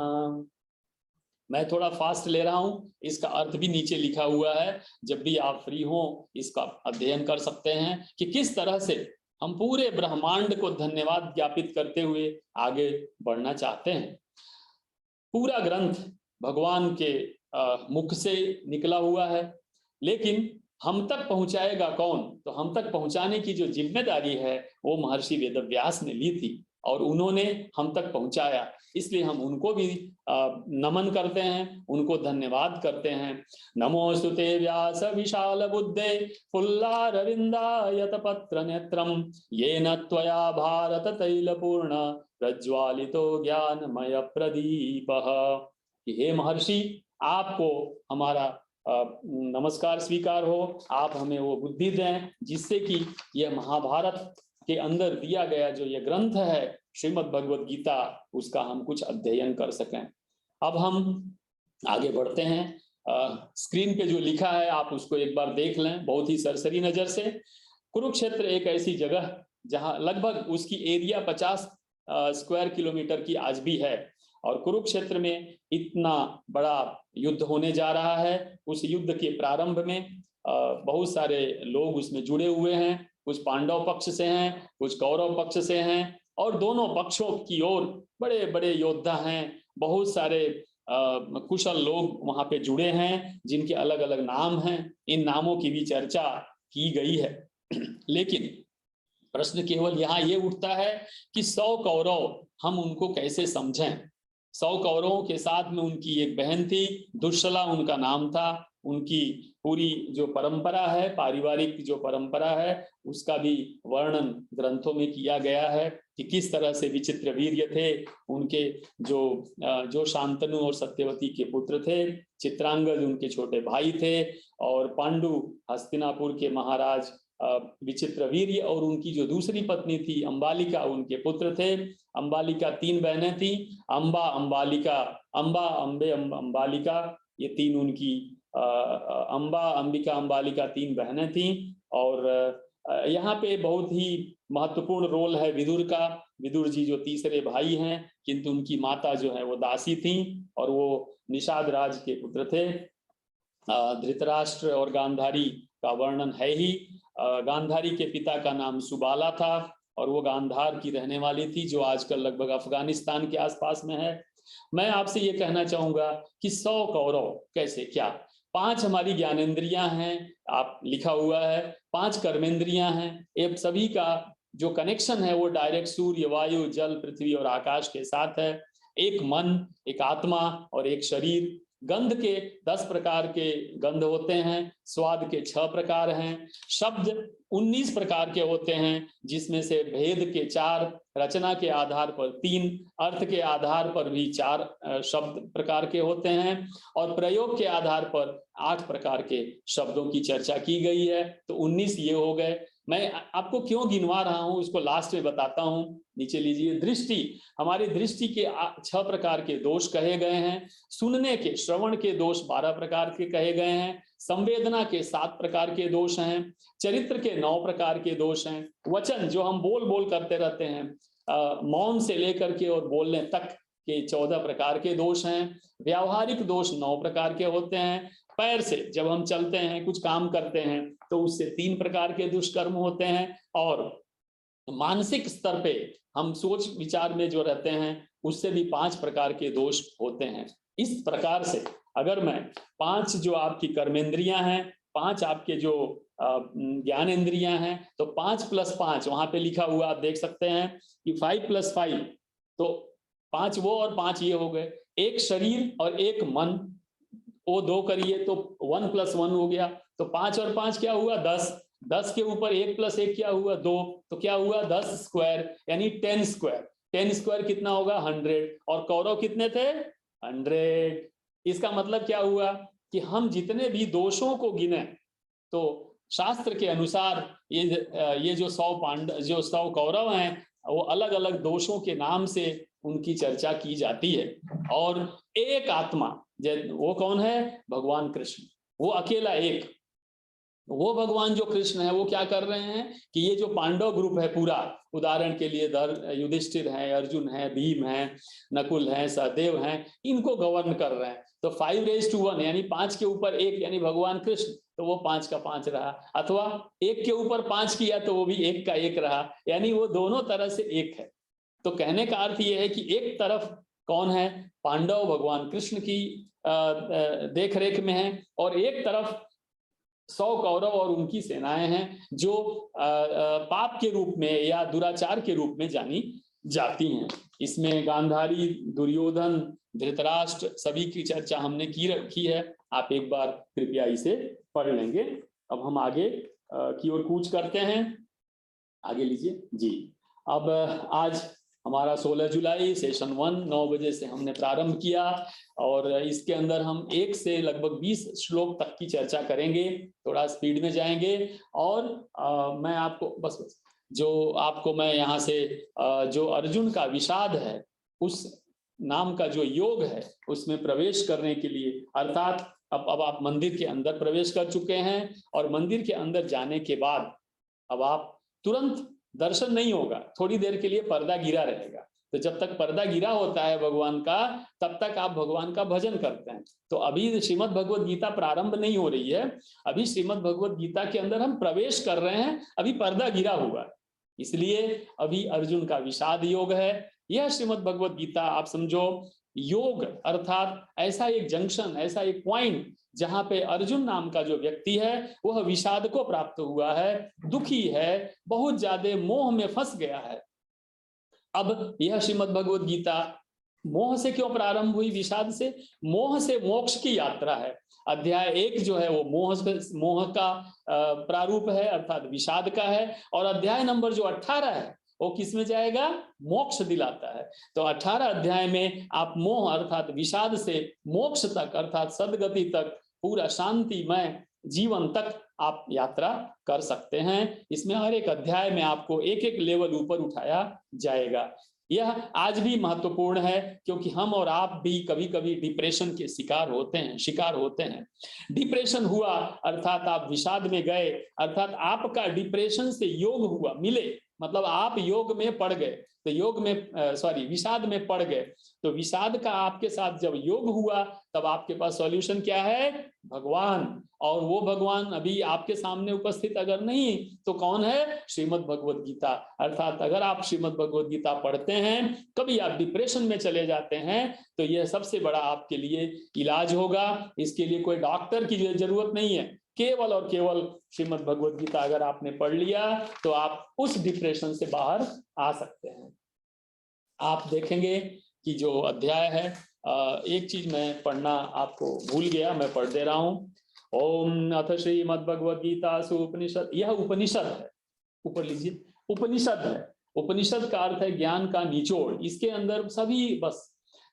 मैं थोड़ा फास्ट ले रहा हूं, इसका अर्थ भी नीचे लिखा हुआ है। जब भी आप फ्री हो इसका अध्ययन कर सकते हैं कि किस तरह से हम पूरे ब्रह्मांड को धन्यवाद ज्ञापित करते हुए आगे बढ़ना चाहते हैं। पूरा ग्रंथ भगवान के मुख से निकला हुआ है, लेकिन हम तक पहुंचाएगा कौन? तो हम तक पहुंचाने की जो जिम्मेदारी है वो महर्षि वेदव्यास ने ली थी और उन्होंने हम तक पहुंचाया। इसलिए हम उनको भी नमन करते हैं, उनको धन्यवाद करते हैं। नमोस्तुते व्यास विशाल बुद्धे फुल्लारविन्दायत पत्र नेत्रम येन त्वया भारत तैलपूर्ण प्रज्वालितो ज्ञानमय प्रदीपः। हे महर्षि, आपको हमारा नमस्कार स्वीकार हो। आप हमें वो बुद्धि दें जिससे कि यह महाभारत के अंदर दिया गया जो ये ग्रंथ है श्रीमद् भगवद गीता, उसका हम कुछ अध्ययन कर सकें। अब हम आगे बढ़ते हैं। स्क्रीन पे जो लिखा है आप उसको एक बार देख लें बहुत ही सरसरी नजर से। कुरुक्षेत्र एक ऐसी जगह जहां लगभग उसकी एरिया 50 स्क्वायर किलोमीटर की आज भी है और कुरुक्षेत्र में इतना बड़ा युद्ध होने जा रहा है। उस युद्ध के प्रारंभ में बहुत सारे लोग उसमें जुड़े हुए हैं, कुछ पांडव पक्ष से हैं, कुछ कौरव पक्ष से हैं, और दोनों पक्षों की ओर बड़े बड़े योद्धा हैं, बहुत सारे कुशल लोग वहां पे जुड़े हैं जिनके अलग अलग नाम हैं। इन नामों की भी चर्चा की गई है। लेकिन प्रश्न केवल यहाँ ये उठता है कि 100 कौरव हम उनको कैसे समझें। 100 कौरवों के साथ में उनकी एक बहन थी, दुश्शला उनका नाम था। उनकी पूरी जो परंपरा है, पारिवारिक जो परंपरा है, उसका भी वर्णन ग्रंथों में किया गया है कि किस तरह से विचित्र वीर्य थे उनके। जो शांतनु और सत्यवती के पुत्र थे, चित्रांगद उनके छोटे भाई थे, और पांडु हस्तिनापुर के महाराज विचित्रवीर्य और उनकी जो दूसरी पत्नी थी अंबालिका, उनके पुत्र थे। अंबालिका 3 बहनें थी, अंबा, अंबालिका, अंबा, अंबे, अंबालिका, ये 3 उनकी अंबा, अंबिका, अंबालिका 3 बहनें थीं। और यहाँ पे बहुत ही महत्वपूर्ण रोल है विदुर का। विदुर जी जो तीसरे भाई हैं, किंतु उनकी माता जो है वो दासी थीं और वो निषाद राज के पुत्र थे। धृतराष्ट्र और गांधारी का वर्णन है ही। गांधारी के पिता का नाम सुबाला था और वो गांधार की रहने वाली थी, जो आजकल लगभग अफगानिस्तान के आसपास में है। मैं आपसे ये कहना चाहूंगा कि 100 कौरव कैसे, क्या 5 हमारी ज्ञानेंद्रियां हैं, आप लिखा हुआ है, 5 कर्मेंद्रियां हैं। ये सभी का जो कनेक्शन है वो डायरेक्ट सूर्य, वायु, जल, पृथ्वी और आकाश के साथ है। एक मन, एक आत्मा और एक शरीर। गंध के 10 प्रकार के गंध होते हैं, स्वाद के 6 प्रकार हैं, शब्द 19 प्रकार के होते हैं, जिसमें से भेद के 4, रचना के आधार पर 3, अर्थ के आधार पर भी 4 शब्द प्रकार के होते हैं, और प्रयोग के आधार पर 8 प्रकार के शब्दों की चर्चा की गई है। तो 19 ये हो गए। मैं आपको क्यों गिनवा रहा हूं उसको लास्ट में बताता हूं। नीचे लीजिए, दृष्टि, हमारी दृष्टि के 6 प्रकार के दोष कहे गए हैं। सुनने के, श्रवण के दोष 12 प्रकार के कहे गए हैं। संवेदना के 7 प्रकार के दोष हैं। चरित्र के 9 प्रकार के दोष हैं। वचन, जो हम बोल बोल करते रहते हैं, मौन से लेकर के और बोलने तक के 14 प्रकार के दोष हैं। व्यावहारिक दोष 9 प्रकार के होते हैं। पैर से जब हम चलते हैं, कुछ काम करते हैं, तो उससे 3 प्रकार के दुष्कर्म होते हैं। और मानसिक स्तर पे हम सोच विचार में जो रहते हैं, उससे भी 5 प्रकार के दोष होते हैं। इस प्रकार से अगर मैं 5 जो आपकी कर्मेंद्रियां हैं, 5 आपके जो ज्ञान इंद्रियां हैं, तो 5 + 5 वहां पे लिखा हुआ आप देख सकते हैं कि 5 + 5, तो 5 वो और 5 ये हो गए। एक शरीर और एक मन, वो 2 करिए तो 1 + 1 हो गया। तो 5 और 5 क्या हुआ? 10। 10 के ऊपर 1 + 1 क्या हुआ? 2। तो क्या हुआ? 10 स्क्वायर, यानी 10 स्क्वायर। 10 स्क्वायर कितना होगा? 100। और कौरव कितने थे? 100। इसका मतलब क्या हुआ कि हम जितने भी दोषों को गिने, तो शास्त्र के अनुसार ये जो 100 कौरव हैं, वो अलग अलग दोषों के नाम से उनकी चर्चा की जाती है। और एक आत्मा, वो कौन है? भगवान कृष्ण। वो अकेला एक, वो भगवान जो कृष्ण है, वो क्या कर रहे हैं कि ये जो पांडव ग्रुप है पूरा, उदाहरण के लिए युधिष्ठिर है, अर्जुन है, भीम है, नकुल है, सहदेव हैं, इनको गवर्न कर रहे हैं। तो 5:1 यानी 5 के ऊपर 1 यानी भगवान कृष्ण, तो वो 5 का 5 रहा। अथवा 1 के ऊपर 5 किया तो वो भी 1 का 1 रहा, यानी वो दोनों तरह से 1 है। तो कहने का अर्थ ये है कि एक तरफ कौन है? पांडव भगवान कृष्ण की देख रेख में है, और एक तरफ 100 कौरव और उनकी सेनाएं हैं, जो पाप के रूप में या दुराचार के रूप में जानी जाती हैं। इसमें गांधारी, दुर्योधन, धृतराष्ट्र सभी की चर्चा हमने की रखी है। आप एक बार कृपया इसे पढ़ लेंगे। अब हम आगे की ओर कूच करते हैं। आगे लीजिए जी। अब आज हमारा 16 जुलाई सेशन 1 9 बजे से हमने प्रारंभ किया, और इसके अंदर हम 1 से लगभग 20 श्लोक तक की चर्चा करेंगे। थोड़ा स्पीड में जाएंगे, और मैं आपको बस जो आपको मैं यहाँ से जो अर्जुन का विषाद है, उस नाम का जो योग है, उसमें प्रवेश करने के लिए, अर्थात अब आप मंदिर के अंदर प्रवेश कर चुके हैं, और मंदिर के अंदर जाने के बाद अब आप तुरंत दर्शन नहीं होगा, थोड़ी देर के लिए पर्दा गिरा रहेगा। तो जब तक पर्दा गिरा होता है भगवान का, तब तक आप भगवान का भजन करते हैं। तो अभी श्रीमद् भगवद गीता प्रारंभ नहीं हो रही है, अभी श्रीमद् भगवद गीता के अंदर हम प्रवेश कर रहे हैं, अभी पर्दा गिरा हुआ है। इसलिए अभी अर्जुन का विषाद योग है। यह श्रीमद् भगवद गीता आप समझो योग अर्थात ऐसा एक जंक्शन, ऐसा एक पॉइंट जहां पे अर्जुन नाम का जो व्यक्ति है वह विषाद को प्राप्त हुआ है, दुखी है, बहुत ज्यादा मोह में फंस गया है। अब यह श्रीमद् भगवद गीता मोह से क्यों प्रारंभ हुई? विषाद से। मोह से मोक्ष की यात्रा है। अध्याय 1 जो है वो मोह का प्रारूप है अर्थात विषाद का है, और अध्याय नंबर जो 18 है वो किस में जाएगा? मोक्ष दिलाता है। तो 18 अध्याय में आप मोह अर्थात विषाद से मोक्ष तक अर्थात सद्गति तक, पूरा शांतिमय जीवन तक आप यात्रा कर सकते हैं। इसमें हर एक अध्याय में आपको एक एक लेवल ऊपर उठाया जाएगा। यह आज भी महत्वपूर्ण है क्योंकि हम और आप भी कभी कभी डिप्रेशन के शिकार होते हैं। डिप्रेशन हुआ अर्थात आप विषाद में गए, अर्थात आपका डिप्रेशन से योग हुआ, मिले, मतलब आप योग में पड़ गए, तो योग में विषाद में पड़ गए। तो विषाद का आपके साथ जब योग हुआ तब आपके पास सॉल्यूशन क्या है? भगवान। और वो भगवान अभी आपके सामने उपस्थित अगर नहीं तो कौन है? श्रीमद् भगवद गीता। अर्थात अगर आप श्रीमद् भगवद गीता पढ़ते हैं, कभी आप डिप्रेशन में चले जाते हैं, तो यह सबसे बड़ा आपके लिए इलाज होगा। इसके लिए कोई डॉक्टर की जरूरत नहीं है, केवल और केवल श्रीमद् भगवद गीता अगर आपने पढ़ लिया तो आप उस डिप्रेशन से बाहर आ सकते हैं। आप देखेंगे कि जो अध्याय है, एक चीज मैं पढ़ना आपको भूल गया, मैं पढ़ दे रहा हूं। ओम अथ श्रीमद् भगवद गीता उपनिषद। यह उपनिषद है, ऊपर लीजिए, उपनिषद है। उपनिषद का अर्थ है ज्ञान का निचोड़। इसके अंदर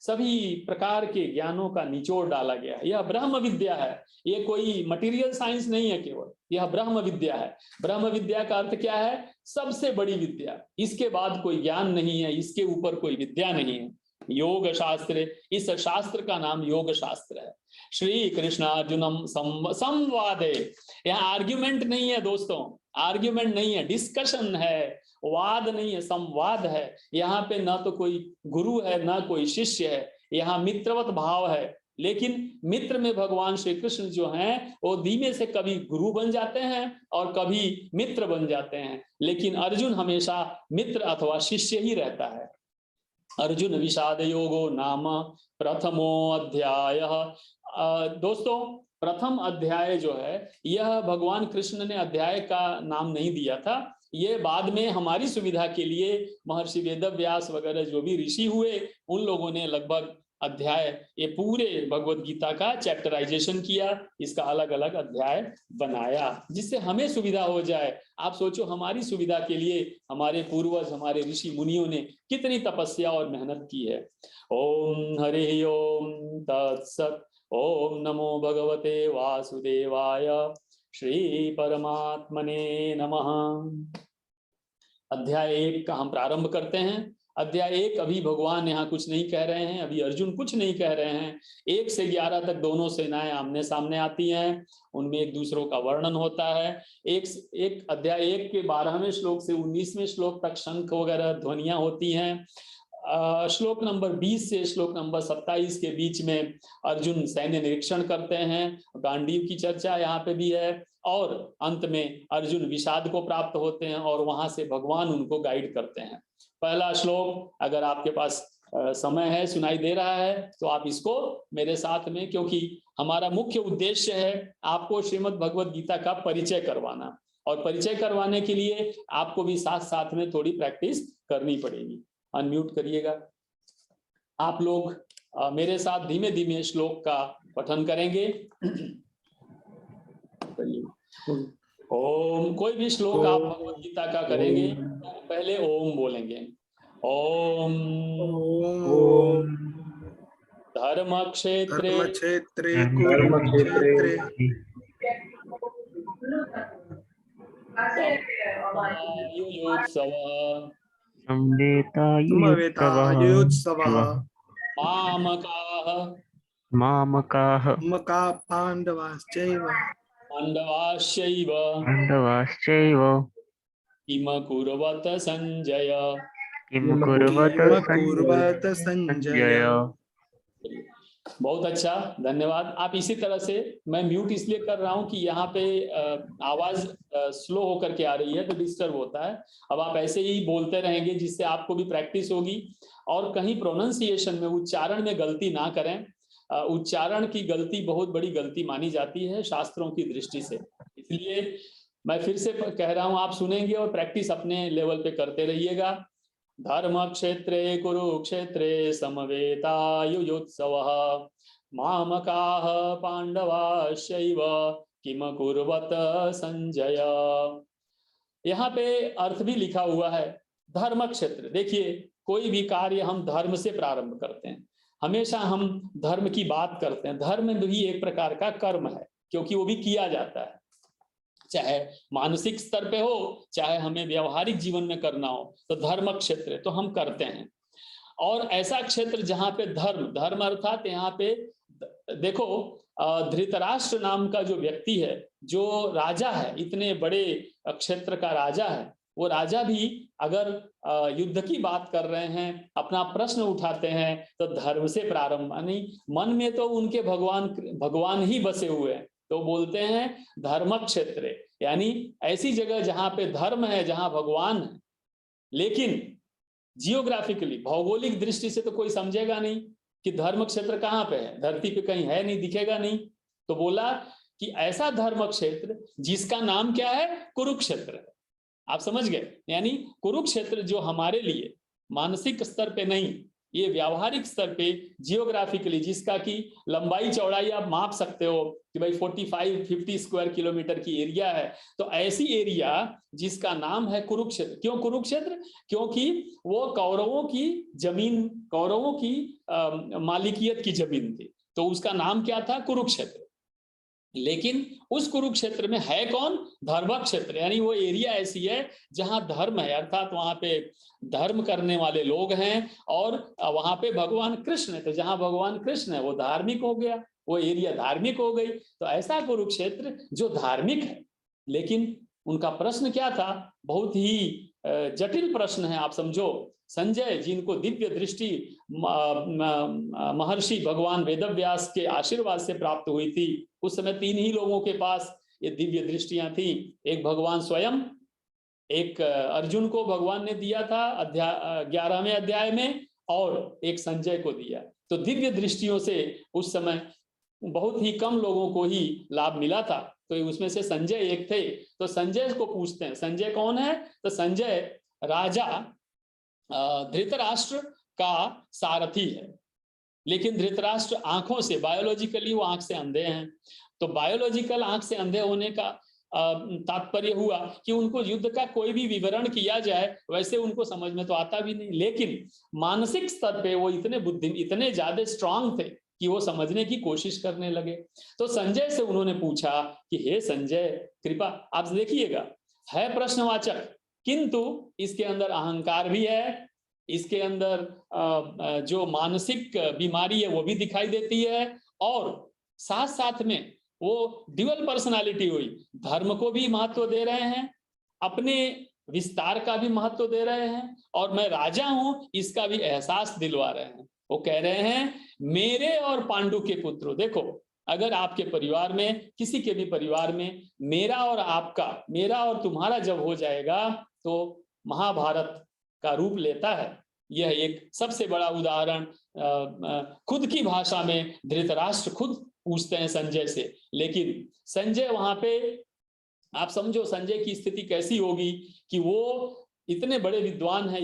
सभी प्रकार के ज्ञानों का निचोड़ डाला गया है। यह ब्रह्म विद्या है, ये कोई मटेरियल साइंस नहीं है, केवल यह ब्रह्म विद्या है। ब्रह्म विद्या का अर्थ क्या है? सबसे बड़ी विद्या। इसके बाद कोई ज्ञान नहीं है, इसके ऊपर कोई विद्या नहीं है। योग शास्त्र, इस शास्त्र का नाम योग शास्त्र है। श्री कृष्ण अर्जुनम संवादे। यहाँ आर्ग्यूमेंट नहीं है दोस्तों, आर्ग्यूमेंट नहीं है, डिस्कशन है, वाद नहीं है, संवाद है। यहाँ पे ना तो कोई गुरु है ना कोई शिष्य है, यहाँ मित्रवत भाव है। लेकिन मित्र में भगवान श्री कृष्ण जो हैं वो धीमे से कभी गुरु बन जाते हैं और कभी मित्र बन जाते हैं, लेकिन अर्जुन हमेशा मित्र अथवा शिष्य ही रहता है। अर्जुन विषाद योगो नाम प्रथमो अध्याय। दोस्तों प्रथम अध्याय जो है यह भगवान कृष्ण ने अध्याय का नाम नहीं दिया था, ये बाद में हमारी सुविधा के लिए महर्षि वेदव्यास वगैरह जो भी ऋषि हुए उन लोगों ने लगभग अध्याय, ये पूरे भगवत गीता का चैप्टराइजेशन किया, इसका अलग अलग अध्याय बनाया जिससे हमें सुविधा हो जाए। आप सोचो हमारी सुविधा के लिए हमारे पूर्वज, हमारे ऋषि मुनियों ने कितनी तपस्या और मेहनत की है। ओम हरि ओम तत्सत। ओम नमो भगवते वासुदेवाय। श्री परमात्मने नमः। अध्याय 1 का हम प्रारंभ करते हैं। अध्याय 1 अभी भगवान यहाँ कुछ नहीं कह रहे हैं, अभी अर्जुन कुछ नहीं कह रहे हैं। 1 से 11 तक दोनों सेनाएं आमने सामने आती हैं, उनमें एक दूसरों का वर्णन होता है। एक अध्याय 1 के 12वें श्लोक से 19वें श्लोक तक शंख वगैरह ध्वनियां होती हैं। श्लोक नंबर 20 से श्लोक नंबर 27 के बीच में अर्जुन सैन्य निरीक्षण करते हैं, गांडीव की चर्चा यहाँ पे भी है, और अंत में अर्जुन विषाद को प्राप्त होते हैं और वहां से भगवान उनको गाइड करते हैं। पहला श्लोक अगर आपके पास समय है, सुनाई दे रहा है तो आप इसको मेरे साथ में, क्योंकि हमारा मुख्य उद्देश्य है आपको श्रीमद् भगवद गीता का परिचय करवाना, और परिचय करवाने के लिए आपको भी साथ साथ में थोड़ी प्रैक्टिस करनी पड़ेगी। अनम्यूट करिएगा। आप लोग मेरे साथ धीमे धीमे श्लोक का पठन करेंगे। ओम, कोई भी श्लोक आप भगवद गीता का करेंगे पहले ओम बोलेंगे। ओम धर्म क्षेत्रे कुरुक्षेत्रे समवेतायुत्सवः मामकाः पाण्डवाश्चैव किम कुर्वत संजय किम किम कुर्वत कुर्वत संजय। बहुत अच्छा, धन्यवाद। आप इसी तरह से, मैं म्यूट इसलिए कर रहा हूं कि यहाँ पे आवाज स्लो होकर के आ रही है तो डिस्टर्ब होता है। अब आप ऐसे ही बोलते रहेंगे जिससे आपको भी प्रैक्टिस होगी और कहीं प्रोनाउंसिएशन में, उच्चारण में गलती ना करें। उच्चारण की गलती बहुत बड़ी गलती मानी जाती है शास्त्रों की दृष्टि से। इसलिए मैं फिर से कह रहा हूं, आप सुनेंगे और प्रैक्टिस अपने लेवल पे करते रहिएगा। धर्म क्षेत्रे कुरुक्षेत्रे समवेतायुयोत्सवः मामकाः पांडवाश्चैव किम कुर्वत संजय। यहाँ पे अर्थ भी लिखा हुआ है। धर्म क्षेत्र, देखिए कोई भी कार्य हम धर्म से प्रारंभ करते हैं, हमेशा हम धर्म की बात करते हैं। धर्म भी एक प्रकार का कर्म है, क्योंकि वो भी किया जाता है, चाहे मानसिक स्तर पे हो चाहे हमें व्यवहारिक जीवन में करना हो, तो धर्म क्षेत्र तो हम करते हैं। और ऐसा क्षेत्र जहां पे धर्म, धर्म अर्थात यहाँ पे देखो, धृतराष्ट्र नाम का जो व्यक्ति है, जो राजा है, इतने बड़े क्षेत्र का राजा है, वो राजा भी अगर युद्ध की बात कर रहे हैं, अपना प्रश्न उठाते हैं, तो धर्म से प्रारंभ, नहीं मन में तो उनके भगवान ही बसे हुए हैं, तो बोलते हैं धर्म क्षेत्र, यानी ऐसी जगह जहां पे धर्म है, जहां भगवान है। लेकिन जियोग्राफिकली, भौगोलिक दृष्टि से तो कोई समझेगा नहीं कि धर्म क्षेत्र कहाँ पे है, धरती पे कहीं है नहीं, दिखेगा नहीं। तो बोला कि ऐसा धर्म क्षेत्र जिसका नाम क्या है, कुरुक्षेत्र। आप समझ गए, यानी कुरुक्षेत्र जो हमारे लिए मानसिक स्तर पे नहीं, ये व्यावहारिक स्तर पे जियोग्राफिकली, जिसका की लंबाई चौड़ाई आप माप सकते हो कि भाई 45-50 स्क्वायर किलोमीटर की एरिया है, तो ऐसी एरिया जिसका नाम है कुरुक्षेत्र। क्यों कुरुक्षेत्र? क्योंकि वो कौरवों की जमीन, कौरवों की मालिकियत की जमीन थी, तो उसका नाम क्या था, कुरुक्षेत्र। लेकिन उस कुरुक्षेत्र में है कौन, धर्म क्षेत्र, यानी वो एरिया ऐसी है जहां धर्म है, अर्थात वहां पे धर्म करने वाले लोग हैं, और वहां पे भगवान कृष्ण है, तो जहां भगवान कृष्ण है वो धार्मिक हो गया, वो एरिया धार्मिक हो गई। तो ऐसा कुरुक्षेत्र जो धार्मिक है, लेकिन उनका प्रश्न क्या था, बहुत ही जटिल प्रश्न है। आप समझो, संजय जिनको दिव्य दृष्टि महर्षि भगवान वेदव्यास के आशीर्वाद से प्राप्त हुई थी, उस समय 3 ही लोगों के पास ये दिव्य दृष्टियां थी। एक भगवान स्वयं, एक अर्जुन को भगवान ने दिया था 11वें अध्याय में, और एक संजय को दिया। तो दिव्य दृष्टियों से उस समय बहुत ही कम लोगों को ही लाभ मिला था, तो उसमें से संजय एक थे। तो संजय को पूछते हैं, संजय कौन है? तो संजय राजा धृतराष्ट्र का सारथी है। लेकिन धृतराष्ट्र आंखों से, बायोलॉजिकली वो आंख से अंधे हैं, तो बायोलॉजिकल आंख से अंधे होने का तात्पर्य हुआ कि उनको युद्ध का कोई भी विवरण किया जाए वैसे उनको समझ में तो आता भी नहीं, लेकिन मानसिक स्तर पे वो इतने बुद्धि, इतने ज्यादा स्ट्रांग थे कि वो समझने की कोशिश करने लगे। तो संजय से उन्होंने पूछा कि हे संजय, कृपा, आप देखिएगा है प्रश्नवाचक, किंतु इसके अंदर अहंकार भी है, इसके अंदर जो मानसिक बीमारी है वो भी दिखाई देती है, और साथ साथ में वो ड्यूअल पर्सनालिटी हुई, धर्म को भी महत्व दे रहे हैं, अपने विस्तार का भी महत्व दे रहे हैं, और मैं राजा हूं इसका भी एहसास दिलवा रहे हैं। वो कह रहे हैं मेरे और पांडु के पुत्रों, देखो अगर आपके परिवार में, किसी के भी परिवार में मेरा और आपका, मेरा और तुम्हारा जब हो जाएगा तो महाभारत का रूप लेता है। यह एक सबसे बड़ा उदाहरण खुद की भाषा में धृतराष्ट्र खुद पूछते हैं संजय से। लेकिन संजय वहां पे, आप समझो संजय की स्थिति कैसी होगी कि वो इतने बड़े विद्वान हैं,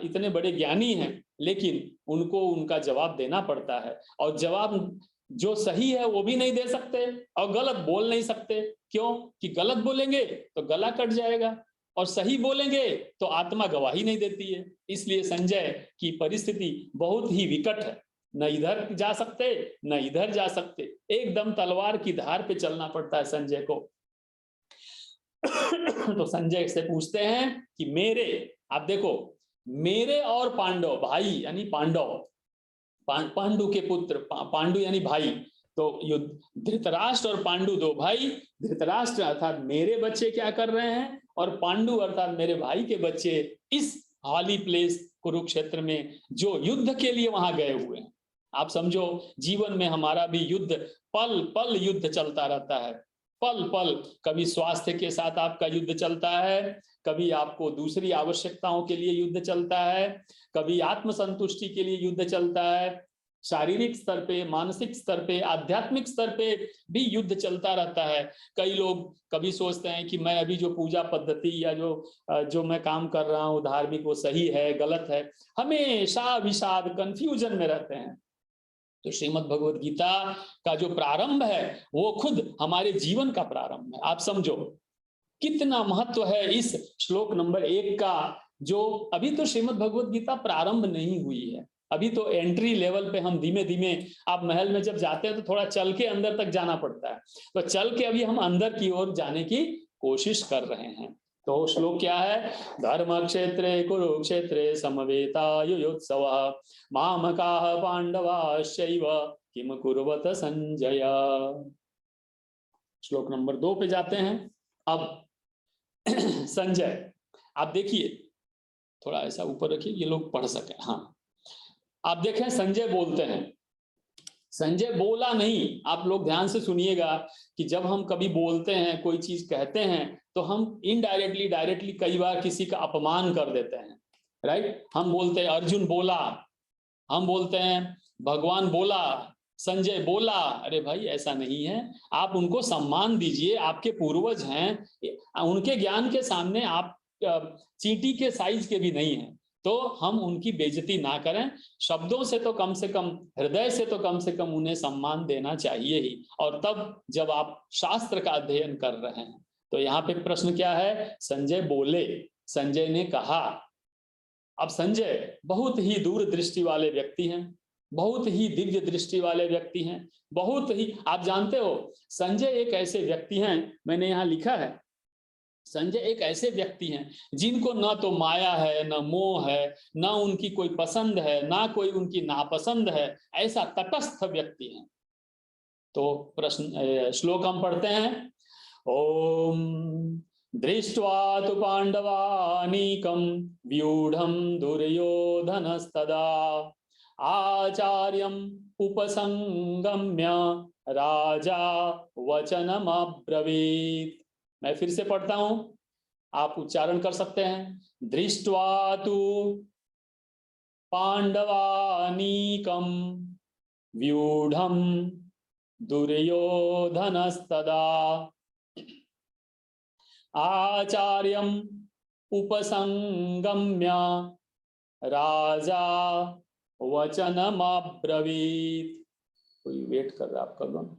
इतने बड़े ज्ञानी हैं, लेकिन उनको उनका जवाब देना पड़ता है, और जवाब जो सही है वो भी नहीं दे सकते और गलत बोल नहीं सकते। क्यों? कि गलत बोलेंगे तो गला कट जाएगा, और सही बोलेंगे तो आत्मा गवाही नहीं देती है। इसलिए संजय की परिस्थिति बहुत ही विकट है, न इधर जा सकते न इधर जा सकते, एकदम तलवार की धार पे चलना पड़ता है संजय को। तो संजय से पूछते हैं कि मेरे, आप देखो, मेरे और पांडव, भाई यानी पांडव, पांडु के पुत्र, पांडु यानी भाई, तो युद्ध धृतराष्ट्र और पांडु 2 भाई, धृतराष्ट्र अर्थात मेरे बच्चे क्या कर रहे हैं, और पांडु अर्थात मेरे भाई के बच्चे इस हॉली प्लेस कुरुक्षेत्र में जो युद्ध के लिए वहां गए हुए हैं। आप समझो जीवन में हमारा भी युद्ध, पल पल युद्ध चलता रहता है, पल पल। कभी स्वास्थ्य के साथ आपका युद्ध चलता है, कभी आपको दूसरी आवश्यकताओं के लिए युद्ध चलता है, कभी आत्मसंतुष्टि के लिए युद्ध चलता है, शारीरिक स्तर पे, मानसिक स्तर पे, आध्यात्मिक स्तर पे भी युद्ध चलता रहता है। कई लोग कभी सोचते हैं कि मैं अभी जो पूजा पद्धति या जो मैं काम कर रहा हूँ धार्मिक, वो सही है गलत है, हमेशा विषाद कंफ्यूजन में रहते हैं। तो श्रीमद् भगवद गीता का जो प्रारंभ है वो खुद हमारे जीवन का प्रारंभ है। आप समझो कितना महत्व है इस श्लोक नंबर 1 का, जो अभी तो श्रीमद् भगवद गीता प्रारंभ नहीं हुई है, अभी तो एंट्री लेवल पे हम धीमे धीमे, आप महल में जब जाते हैं तो थोड़ा चल के अंदर तक जाना पड़ता है, तो चल के अभी हम अंदर की ओर जाने की कोशिश कर रहे हैं। तो श्लोक क्या है? धर्म क्षेत्रे कुरुक्षेत्रे समवेतायुयोत्सवः मामकाः पांडवाश्चैव किम कुर्वत संजय। श्लोक नंबर 2 पे जाते हैं। अब संजय, आप देखिए, थोड़ा ऐसा ऊपर रखिए ये लोग पढ़ सके। हाँ, आप देखें संजय बोलते हैं। संजय बोला नहीं, आप लोग ध्यान से सुनिएगा कि जब हम कभी बोलते हैं, कोई चीज कहते हैं, तो हम इनडायरेक्टली डायरेक्टली कई बार किसी का अपमान कर देते हैं, राइट? हम बोलते हैं अर्जुन बोला, हम बोलते हैं भगवान बोला, संजय बोला। अरे भाई ऐसा नहीं है, आप उनको सम्मान दीजिए, आपके पूर्वज हैं, उनके ज्ञान के सामने आप चींटी के साइज के भी नहीं हैं, तो हम उनकी बेइज्जती ना करें। शब्दों से तो कम से कम, हृदय से तो कम से कम उन्हें सम्मान देना चाहिए ही, और तब जब आप शास्त्र का अध्ययन कर रहे हैं। तो यहाँ पे प्रश्न क्या है? संजय बोले, संजय ने कहा। अब संजय बहुत ही दूर दृष्टि वाले व्यक्ति हैं, बहुत ही दिव्य दृष्टि वाले व्यक्ति हैं, बहुत ही, आप जानते हो संजय एक ऐसे व्यक्ति हैं, मैंने यहाँ लिखा है, संजय एक ऐसे व्यक्ति हैं जिनको ना तो माया है, ना मोह है, ना उनकी कोई पसंद है, ना कोई उनकी नापसंद है, ऐसा तटस्थ व्यक्ति हैं। तो प्रश्न, श्लोक हम पढ़ते हैं। ओम दृष्ट्वा तु पांडवानीकं व्यूढ़ं दुर्योधनस्तदा आचार्यम् उपसंगम्य राजा वचनमब्रवीत्। मैं फिर से पढ़ता हूं, आप उच्चारण कर सकते हैं। दृष्ट्वा तु पांडवानीकं व्यूढ़ं दुर्योधनस्तदा आचार्यम् उपसंगम्य राजा वचनमब्रवीत्। कोई वेट कर रहा, आप कर लो।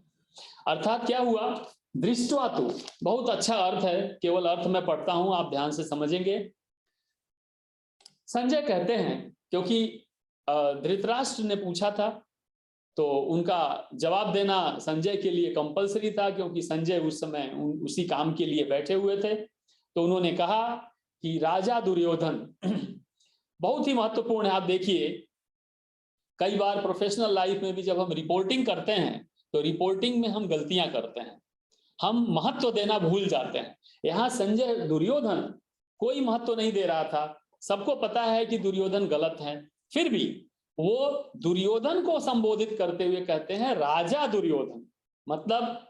अर्थात क्या हुआ? दृष्ट्वा तु, बहुत अच्छा अर्थ है, केवल अर्थ में पढ़ता हूं, आप ध्यान से समझेंगे। संजय कहते हैं, क्योंकि धृतराष्ट्र ने पूछा था तो उनका जवाब देना संजय के लिए कंपलसरी था, क्योंकि संजय उस समय उसी काम के लिए बैठे हुए थे। तो उन्होंने कहा कि राजा दुर्योधन बहुत ही महत्वपूर्ण है। आप देखिए, कई बार प्रोफेशनल लाइफ में भी जब हम रिपोर्टिंग करते हैं तो रिपोर्टिंग में हम गलतियां करते हैं, हम महत्व देना भूल जाते हैं। यहाँ संजय दुर्योधन कोई महत्व नहीं दे रहा था, सबको पता है कि दुर्योधन गलत है, फिर भी वो दुर्योधन को संबोधित करते हुए कहते हैं राजा दुर्योधन। मतलब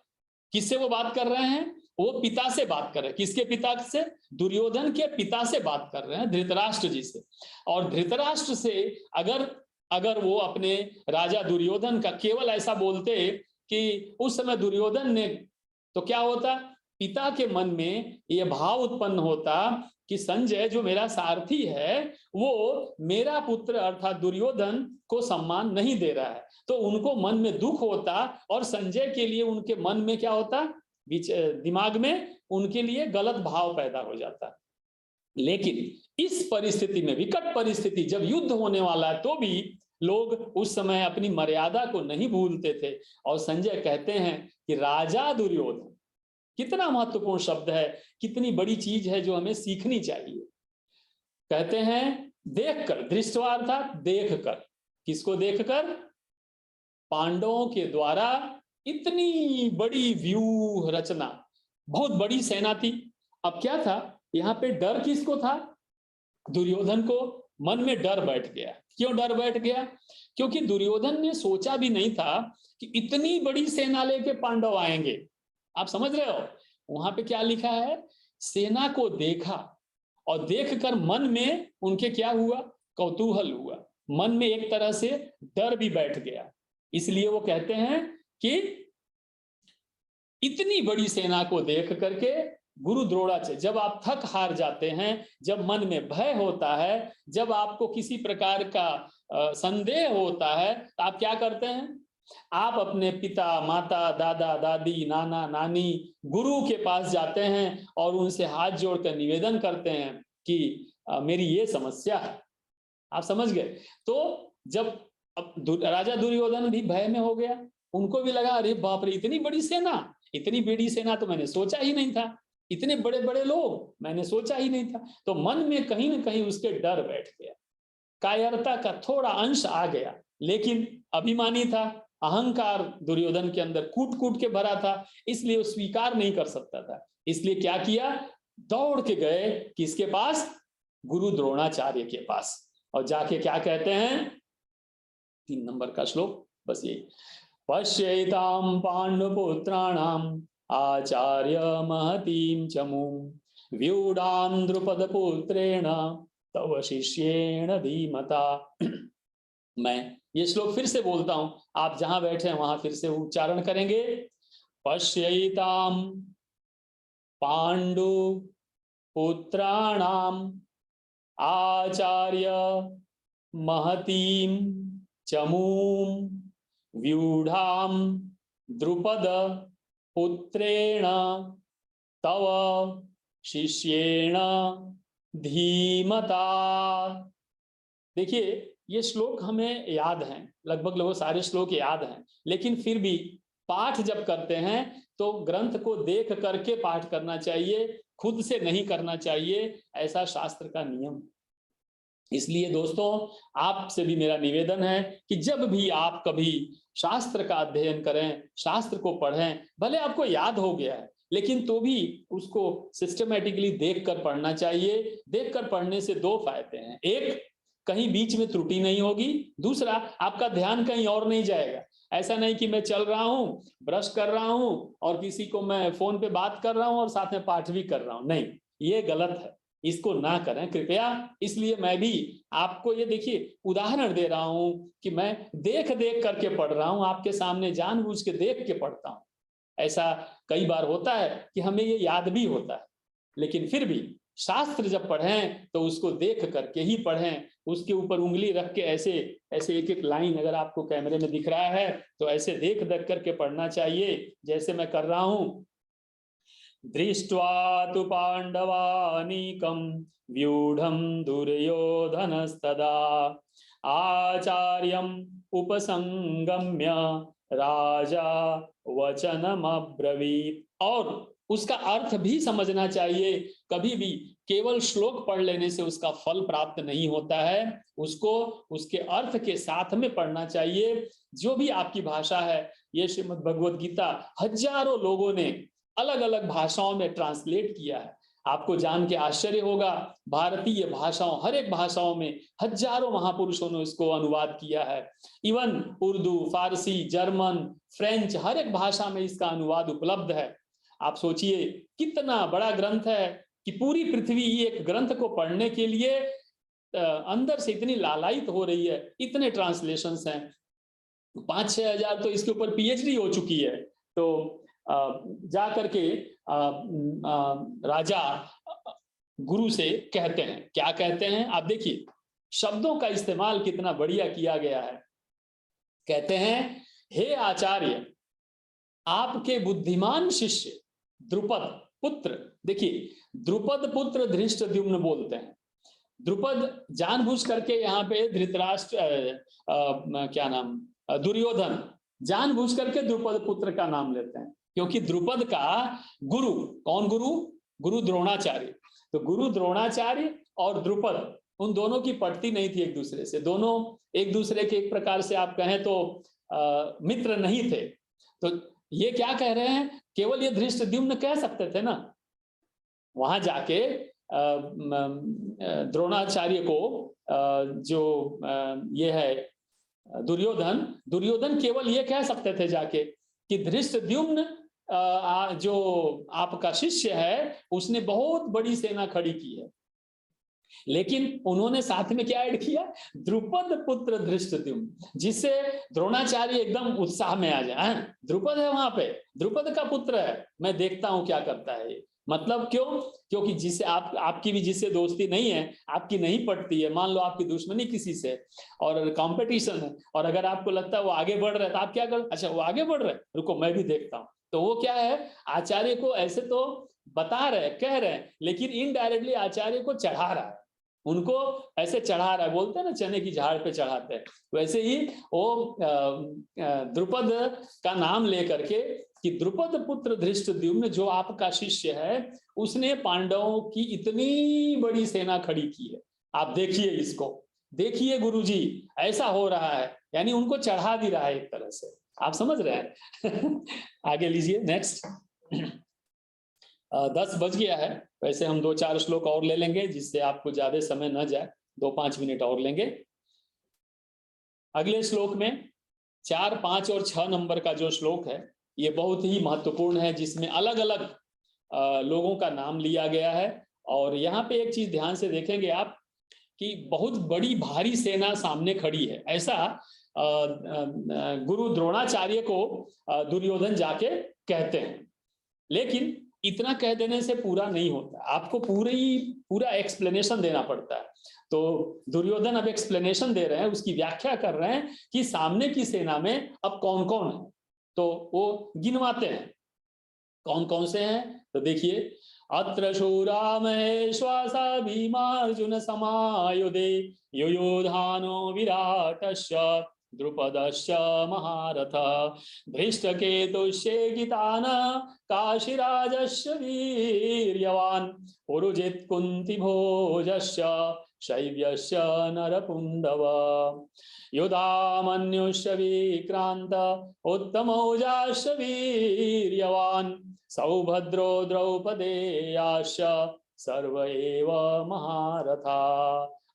किससे वो बात कर रहे हैं? वो पिता से बात कर रहे हैं। किसके पिता से? दुर्योधन के पिता से बात कर रहे हैं, धृतराष्ट्र जी से। और धृतराष्ट्र से अगर वो अपने राजा दुर्योधन का केवल ऐसा बोलते कि उस समय दुर्योधन ने, तो क्या होता? पिता के मन में यह भाव उत्पन्न होता कि संजय जो मेरा सारथी है वो मेरा पुत्र अर्थात दुर्योधन को सम्मान नहीं दे रहा है। तो उनको मन में दुख होता, और संजय के लिए उनके मन में क्या होता? दिमाग में उनके लिए गलत भाव पैदा हो जाता। लेकिन इस परिस्थिति में, विकट परिस्थिति, जब युद्ध होने वाला है, तो भी लोग उस समय अपनी मर्यादा को नहीं भूलते थे। और संजय कहते हैं कि राजा दुर्योधन, कितना महत्वपूर्ण शब्द है, कितनी बड़ी चीज है जो हमें सीखनी चाहिए। कहते हैं देखकर, दृष्टवा अर्थात देखकर। किसको देखकर? पांडवों के द्वारा इतनी बड़ी व्यूह रचना, बहुत बड़ी सेना थी। अब क्या था यहाँ पे? डर किसको था? दुर्योधन को मन में डर बैठ गया। क्यों डर बैठ गया? क्योंकि दुर्योधन ने सोचा भी नहीं था कि इतनी बड़ी सेना लेके पांडव आएंगे। आप समझ रहे हो? वहां पे क्या लिखा है? सेना को देखा और देखकर मन में उनके क्या हुआ? कौतूहल हुआ, मन में एक तरह से डर भी बैठ गया। इसलिए वो कहते हैं कि इतनी बड़ी सेना को देख करके गुरु द्रोणाचार्य, जब आप थक हार जाते हैं, जब मन में भय होता है, जब आपको किसी प्रकार का संदेह होता है, तो आप क्या करते हैं? आप अपने पिता, माता, दादा, दादी, नाना, नानी, गुरु के पास जाते हैं और उनसे हाथ जोड़कर निवेदन करते हैं कि मेरी ये समस्या है। आप समझ गए? तो जब अब राजा दुर्योधन भी भय में हो गया, उनको भी लगा अरे बाप रे, इतनी बड़ी सेना, इतनी बड़ी सेना तो मैंने सोचा ही नहीं था, इतने बड़े बड़े लोग मैंने सोचा ही नहीं था। तो मन में कहीं ना कहीं उसके डर बैठ गया, कायरता का थोड़ा अंश आ गया, लेकिन अभिमानी था, अहंकार दुर्योधन के अंदर कूट कूट के भरा था, इसलिए वो स्वीकार नहीं कर सकता था। इसलिए क्या किया? दौड़ के गए किसके पास? गुरु द्रोणाचार्य के पास। और जाके क्या कहते हैं? 3 नंबर का श्लोक, बस ये, पश्येतां पांडुपुत्राणाम आचार्य महतीं चमूं व्यूढ़ां द्रुपद पुत्रेण तव शिष्येण धीमता। मैं ये श्लोक फिर से बोलता हूं, आप जहां बैठे हैं वहां फिर से उच्चारण करेंगे। पश्येतां पांडु पुत्राणाम आचार्य महतीं चमूं व्यूढ़ां द्रुपद पुत्रेण तव शिष्येण धीमता। देखिए, ये श्लोक हमें याद हैं, लगभग सारे श्लोक याद हैं, लेकिन फिर भी पाठ जब करते हैं तो ग्रंथ को देख करके पाठ करना चाहिए, खुद से नहीं करना चाहिए, ऐसा शास्त्र का नियम। इसलिए दोस्तों, आपसे भी मेरा निवेदन है कि जब भी आप कभी शास्त्र का अध्ययन करें, शास्त्र को पढ़ें, भले आपको याद हो गया है, लेकिन तो भी उसको सिस्टमेटिकली देखकर पढ़ना चाहिए। देखकर पढ़ने से 2 फायदे हैं। एक, कहीं बीच में त्रुटि नहीं होगी। दूसरा, आपका ध्यान कहीं और नहीं जाएगा। ऐसा नहीं कि मैं चल रहा हूं, ब्रश कर रहा हूं और किसी को मैं फोन पे बात कर रहा हूं और साथ में पाठ भी कर रहा हूं। नहीं, ये गलत है, इसको ना करें कृपया। इसलिए मैं भी आपको ये देखिए उदाहरण दे रहा हूं कि मैं देख देख करके पढ़ रहा हूं, आपके सामने जानबूझ के देख के पढ़ता हूं। ऐसा कई बार होता है कि हमें ये याद भी होता है, लेकिन फिर भी शास्त्र जब पढ़ें तो उसको देख करके ही पढ़ें, उसके ऊपर उंगली रख के ऐसे ऐसे एक एक लाइन अगर आपको कैमरे में दिख रहा है तो ऐसे देख देख करके पढ़ना चाहिए, जैसे मैं कर रहा हूं। दृष्ट्वा तु पांडवानीकं व्यूढ़ं दुर्योधनस्तदा आचार्यम् उपसंगम्य राजा वचनमब्रवीत्। और उसका अर्थ भी समझना चाहिए। कभी भी केवल श्लोक पढ़ लेने से उसका फल प्राप्त नहीं होता है, उसको उसके अर्थ के साथ में पढ़ना चाहिए। जो भी आपकी भाषा है, ये श्रीमद् भगवद गीता हजारों लोगों ने अलग अलग भाषाओं में ट्रांसलेट किया है। आपको जान के आश्चर्य होगा, भारतीय भाषाओं, हर एक भाषाओं में हजारों महापुरुषों ने इसको अनुवाद किया है। इवन उर्दू, फारसी, जर्मन, फ्रेंच, हर एक भाषा में इसका अनुवाद उपलब्ध है। आप सोचिए कितना बड़ा ग्रंथ है कि पूरी पृथ्वी एक ग्रंथ को पढ़ने के लिए अंदर से इतनी लालायित हो रही है। इतने ट्रांसलेशंस हैं, 5-6 हजार तो इसके ऊपर पीएचडी हो चुकी है। तो जा करके राजा गुरु से कहते हैं, क्या कहते हैं आप देखिए, शब्दों का इस्तेमाल कितना बढ़िया किया गया है। कहते हैं, हे आचार्य, आपके बुद्धिमान शिष्य द्रुपद पुत्र, देखिए द्रुपद पुत्र धृष्टद्युम्न बोलते हैं। द्रुपद जानबूझ करके यहाँ पे धृतराष्ट्र क्या नाम, दुर्योधन जानबूझ करके द्रुपद पुत्र का नाम लेते हैं, क्योंकि द्रुपद का गुरु कौन? गुरु द्रोणाचार्य। तो गुरु द्रोणाचार्य और द्रुपद, उन दोनों की पटती नहीं थी एक दूसरे से। दोनों एक दूसरे के एक प्रकार से आप कहें तो मित्र नहीं थे। तो ये क्या कह रहे हैं, केवल ये धृष्टद्युम्न कह सकते थे ना, वहां जाके द्रोणाचार्य को जो ये है दुर्योधन केवल ये कह सकते थे जाके कि धृष्टद्युम्न जो आपका शिष्य है उसने बहुत बड़ी सेना खड़ी की है, लेकिन उन्होंने साथ में क्या ऐड किया, द्रुपद पुत्र धृष्टद्युम्न, जिससे द्रोणाचार्य एकदम उत्साह में आ जाए। द्रुपद है वहां पे, द्रुपद का पुत्र है, मैं देखता हूं क्या करता है ये। मतलब क्यों? क्योंकि जिससे आपकी भी जिससे दोस्ती नहीं है, आपकी नहीं पटती है, मान लो आपकी दुश्मनी किसी से और कंपटीशन है, और अगर आपको लगता है वो आगे बढ़ रहा है तो आप क्या कर, अच्छा वो आगे बढ़ रहे हैं, रुको मैं भी देखता हूं। तो वो क्या है, आचार्य को ऐसे तो बता रहे कह रहे हैं, लेकिन इनडायरेक्टली आचार्य को चढ़ा रहा है, उनको ऐसे चढ़ा रहा है, बोलते हैं ना चने की झाड़ पे चढ़ाते हैं, वैसे ही वो द्रुपद का नाम लेकर के कि द्रुपद पुत्र धृष्टद्युम्न जो आपका शिष्य है उसने पांडवों की इतनी बड़ी सेना खड़ी की है, आप देखिए इसको, देखिए गुरुजी ऐसा हो रहा है, यानी उनको चढ़ा भी रहा है एक तरह से, आप समझ रहे हैं। आगे लीजिए नेक्स्ट। 10 बज गया है, वैसे हम 2-4 श्लोक और ले लेंगे जिससे आपको ज्यादा समय न जाए, 2-5 मिनट और लेंगे। अगले श्लोक में 4, 5 और 6 नंबर का जो श्लोक है ये बहुत ही महत्वपूर्ण है, जिसमें अलग अलग लोगों का नाम लिया गया है। और यहाँ पे एक चीज ध्यान से देखेंगे आप कि बहुत बड़ी भारी सेना सामने खड़ी है, ऐसा गुरु द्रोणाचार्य को दुर्योधन जाके कहते हैं। लेकिन इतना कह देने से पूरा नहीं होता, आपको पूरा एक्सप्लेनेशन देना पड़ता है। तो दुर्योधन अब एक्सप्लेनेशन दे रहे हैं, उसकी व्याख्या कर रहे हैं कि सामने की सेना में अब कौन कौन है, तो वो गिनवाते हैं कौन कौन से हैं। तो देखिए, अत्र शूरा महेश्वासा भीमार्जुन समायुधे युयोधानो विराटस्य द्रुपदश्च महारथ धृष्टकेतुश्चेकितान काशीराजस्य वीर्यवान् पुरुजित् कुन्तिभोजस्य शैव्यस्य नरपुण्डव युधामन्युश्च विक्रान्त उत्तमौजाश्च वीर्यवान् सौभद्रो द्रौपदेयाश्च सर्व एव महारथा।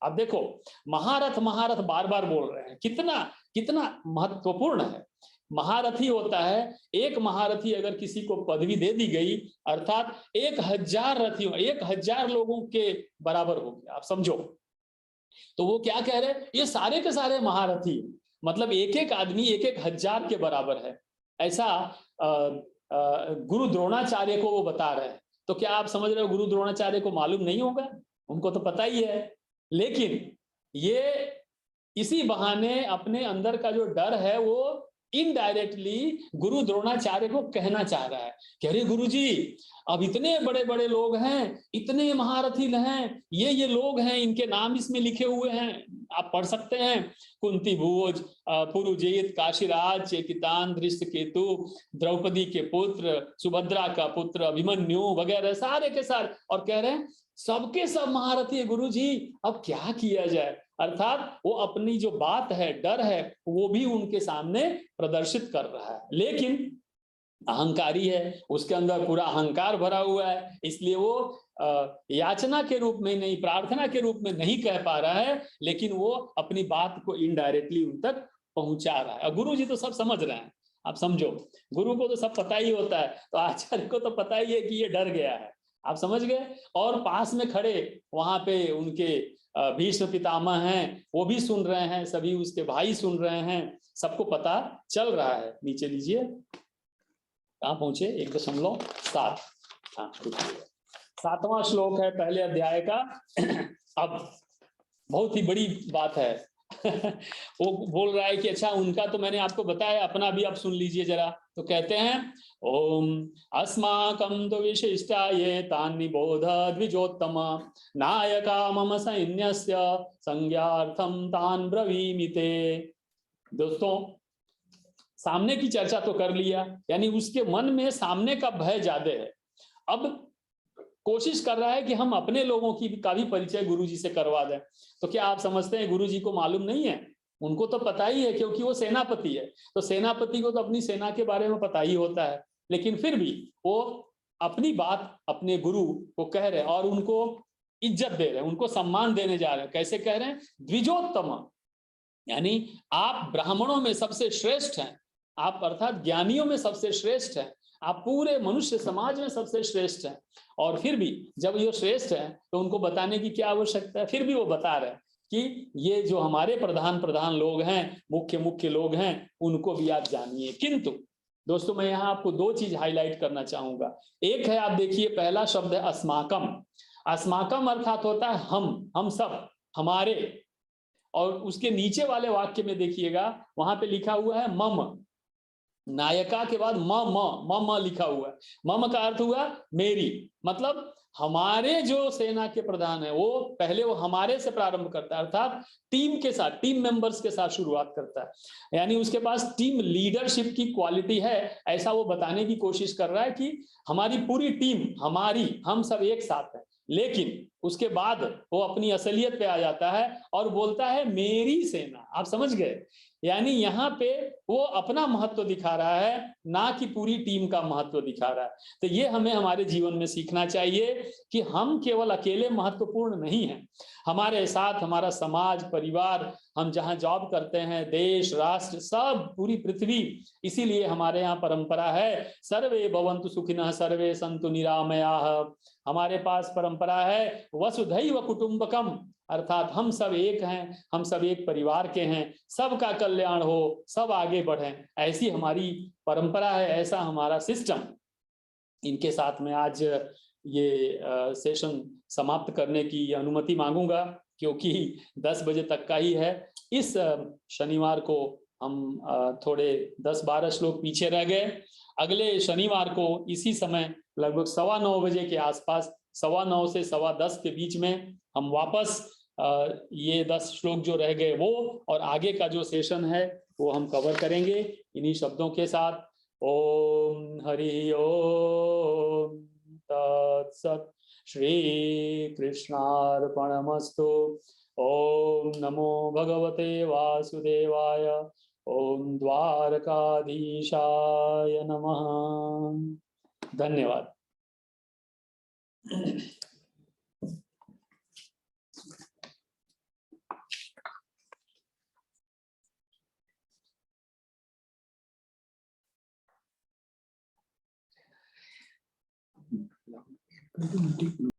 अब देखो, महारथ महारथ बार बार बोल रहे हैं, कितना कितना महत्वपूर्ण है। महारथी होता है, एक महारथी अगर किसी को पदवी दे दी गई अर्थात 1000 रथियों 1000 लोगों के बराबर हो गया, आप समझो। तो वो क्या कह रहे हैं, ये सारे के सारे महारथी, मतलब एक एक आदमी 1000 के बराबर है, ऐसा गुरु द्रोणाचार्य को वो बता रहे हैं। तो क्या आप समझ रहे हो गुरु द्रोणाचार्य को मालूम नहीं होगा, उनको तो पता ही है, लेकिन ये इसी बहाने अपने अंदर का जो डर है वो इनडायरेक्टली गुरु द्रोणाचार्य को कहना चाह रहा है कि अरे गुरुजी, अब इतने बड़े बड़े लोग हैं, इतने महारथी हैं, ये लोग हैं, इनके नाम इसमें लिखे हुए हैं, आप पढ़ सकते हैं, कुंती भोज, पुरुजित, काशीराज, चेकितान, धृष्टकेतु, द्रौपदी के पुत्र, सुभद्रा का पुत्र अभिमन्यु वगैरह सारे के सारे, और कह रहे हैं सबके सब महारथी है गुरुजी, अब क्या किया जाए। अर्थात वो अपनी जो बात है, डर है, वो भी उनके सामने प्रदर्शित कर रहा है, लेकिन अहंकारी है, उसके अंदर पूरा अहंकार भरा हुआ है, इसलिए वो याचना के रूप में नहीं, प्रार्थना के रूप में नहीं कह पा रहा है, लेकिन वो अपनी बात को इनडायरेक्टली उन तक पहुंचा रहा है। और गुरु जी तो सब समझ रहे हैं, आप समझो, गुरु को तो सब पता ही होता है, तो आचार्य को तो पता ही है कि ये डर गया है, आप समझ गए। और पास में खड़े वहां पे उनके भीष्म पितामह हैं, वो भी सुन रहे हैं, सभी उसके भाई सुन रहे हैं, सबको पता चल रहा है। नीचे लीजिए, कहाँ पहुंचे, 1.7। हाँ, 7वां श्लोक है पहले अध्याय का। अब बहुत ही बड़ी बात है। वो बोल रहा है कि अच्छा, उनका तो मैंने आपको बताया, अपना भी आप सुन लीजिए जरा। तो कहते हैं, ओम अस्माकं तु विशिष्टाये तान् निबोध द्विजोत्तम नायका मम सैन्यस्य संज्ञार्थं तान् ब्रवीमि ते। दोस्तों, सामने की चर्चा तो कर लिया, यानी उसके मन में सामने का भय ज्यादा है। अब कोशिश कर रहा है कि हम अपने लोगों का भी परिचय गुरुजी से करवा दें। तो क्या आप समझते हैं गुरुजी को मालूम नहीं है? उनको तो पता ही है, क्योंकि वो सेनापति है, तो सेनापति को तो अपनी सेना के बारे में पता ही होता है, लेकिन फिर भी वो अपनी बात अपने गुरु को कह रहे हैं और उनको इज्जत दे रहे हैं, उनको सम्मान देने जा रहे हैं। कैसे कह रहे हैं? द्विजोत्तम, यानी आप ब्राह्मणों में सबसे श्रेष्ठ हैं, आप अर्थात ज्ञानियों में सबसे श्रेष्ठ हैं, आप पूरे मनुष्य समाज में सबसे श्रेष्ठ हैं। और फिर भी जब ये श्रेष्ठ हैं तो उनको बताने की क्या आवश्यकता है? फिर भी वो बता रहे हैं कि ये जो हमारे प्रधान लोग हैं, मुख्य लोग हैं, उनको भी आप जानिए। किंतु दोस्तों मैं यहाँ आपको दो चीज हाईलाइट करना चाहूंगा। एक है, आप देखिए पहला शब्द है अस्माकम। अस्माकम अर्थात होता है हम सब, हमारे। और उसके नीचे वाले वाक्य में देखिएगा, वहां पे लिखा हुआ है मम, नायका के बाद म लिखा हुआ है। मम का अर्थ हुआ मेरी, मतलब हमारे जो सेना के प्रधान है वो पहले वो हमारे से प्रारंभ करता है, अर्थात टीम के साथ, टीम मेंबर्स के साथ शुरुआत करता है। यानी उसके पास टीम लीडरशिप की क्वालिटी है, ऐसा वो बताने की कोशिश कर रहा है कि हमारी पूरी टीम, हमारी, हम सब एक साथ हैं। लेकिन उसके बाद वो अपनी असलियत पे आ जाता है और बोलता है मेरी सेना। आप समझ गए? यानी यहाँ पे वो अपना महत्व दिखा रहा है, ना कि पूरी टीम का महत्व दिखा रहा है। तो ये हमें हमारे जीवन में सीखना चाहिए कि हम केवल अकेले महत्वपूर्ण नहीं हैं, हमारे साथ हमारा समाज, परिवार, हम जहाँ जॉब करते हैं, देश, राष्ट्र, सब, पूरी पृथ्वी। इसीलिए हमारे यहाँ परंपरा है सर्वे भवन्तु सुखिनः सर्वे सन्तु निरामयाः। हमारे पास परंपरा है वसुधैव कुटुंबकम, अर्थात हम सब एक हैं, हम सब एक परिवार के हैं, सबका कल्याण हो, सब आगे बढ़ें, ऐसी हमारी परंपरा है, ऐसा हमारा सिस्टम। इनके साथ में आज ये सेशन समाप्त करने की अनुमति मांगूंगा, क्योंकि 10 बजे तक का ही है। इस शनिवार को हम थोड़े 10-12 श्लोक पीछे रह गए। अगले शनिवार को इसी समय लगभग 9:15 बजे के आसपास, 9:15 से 10:15 के बीच में हम वापस ये 10 श्लोक जो रह गए वो और आगे का जो सेशन है वो हम कवर करेंगे इन्हीं शब्दों के साथ। ओम हरि ओम तत्सत। श्री कृष्णार्पणमस्तु। ओम नमो भगवते वासुदेवाय। ओम द्वारकाधीशाय नमः। धन्यवाद।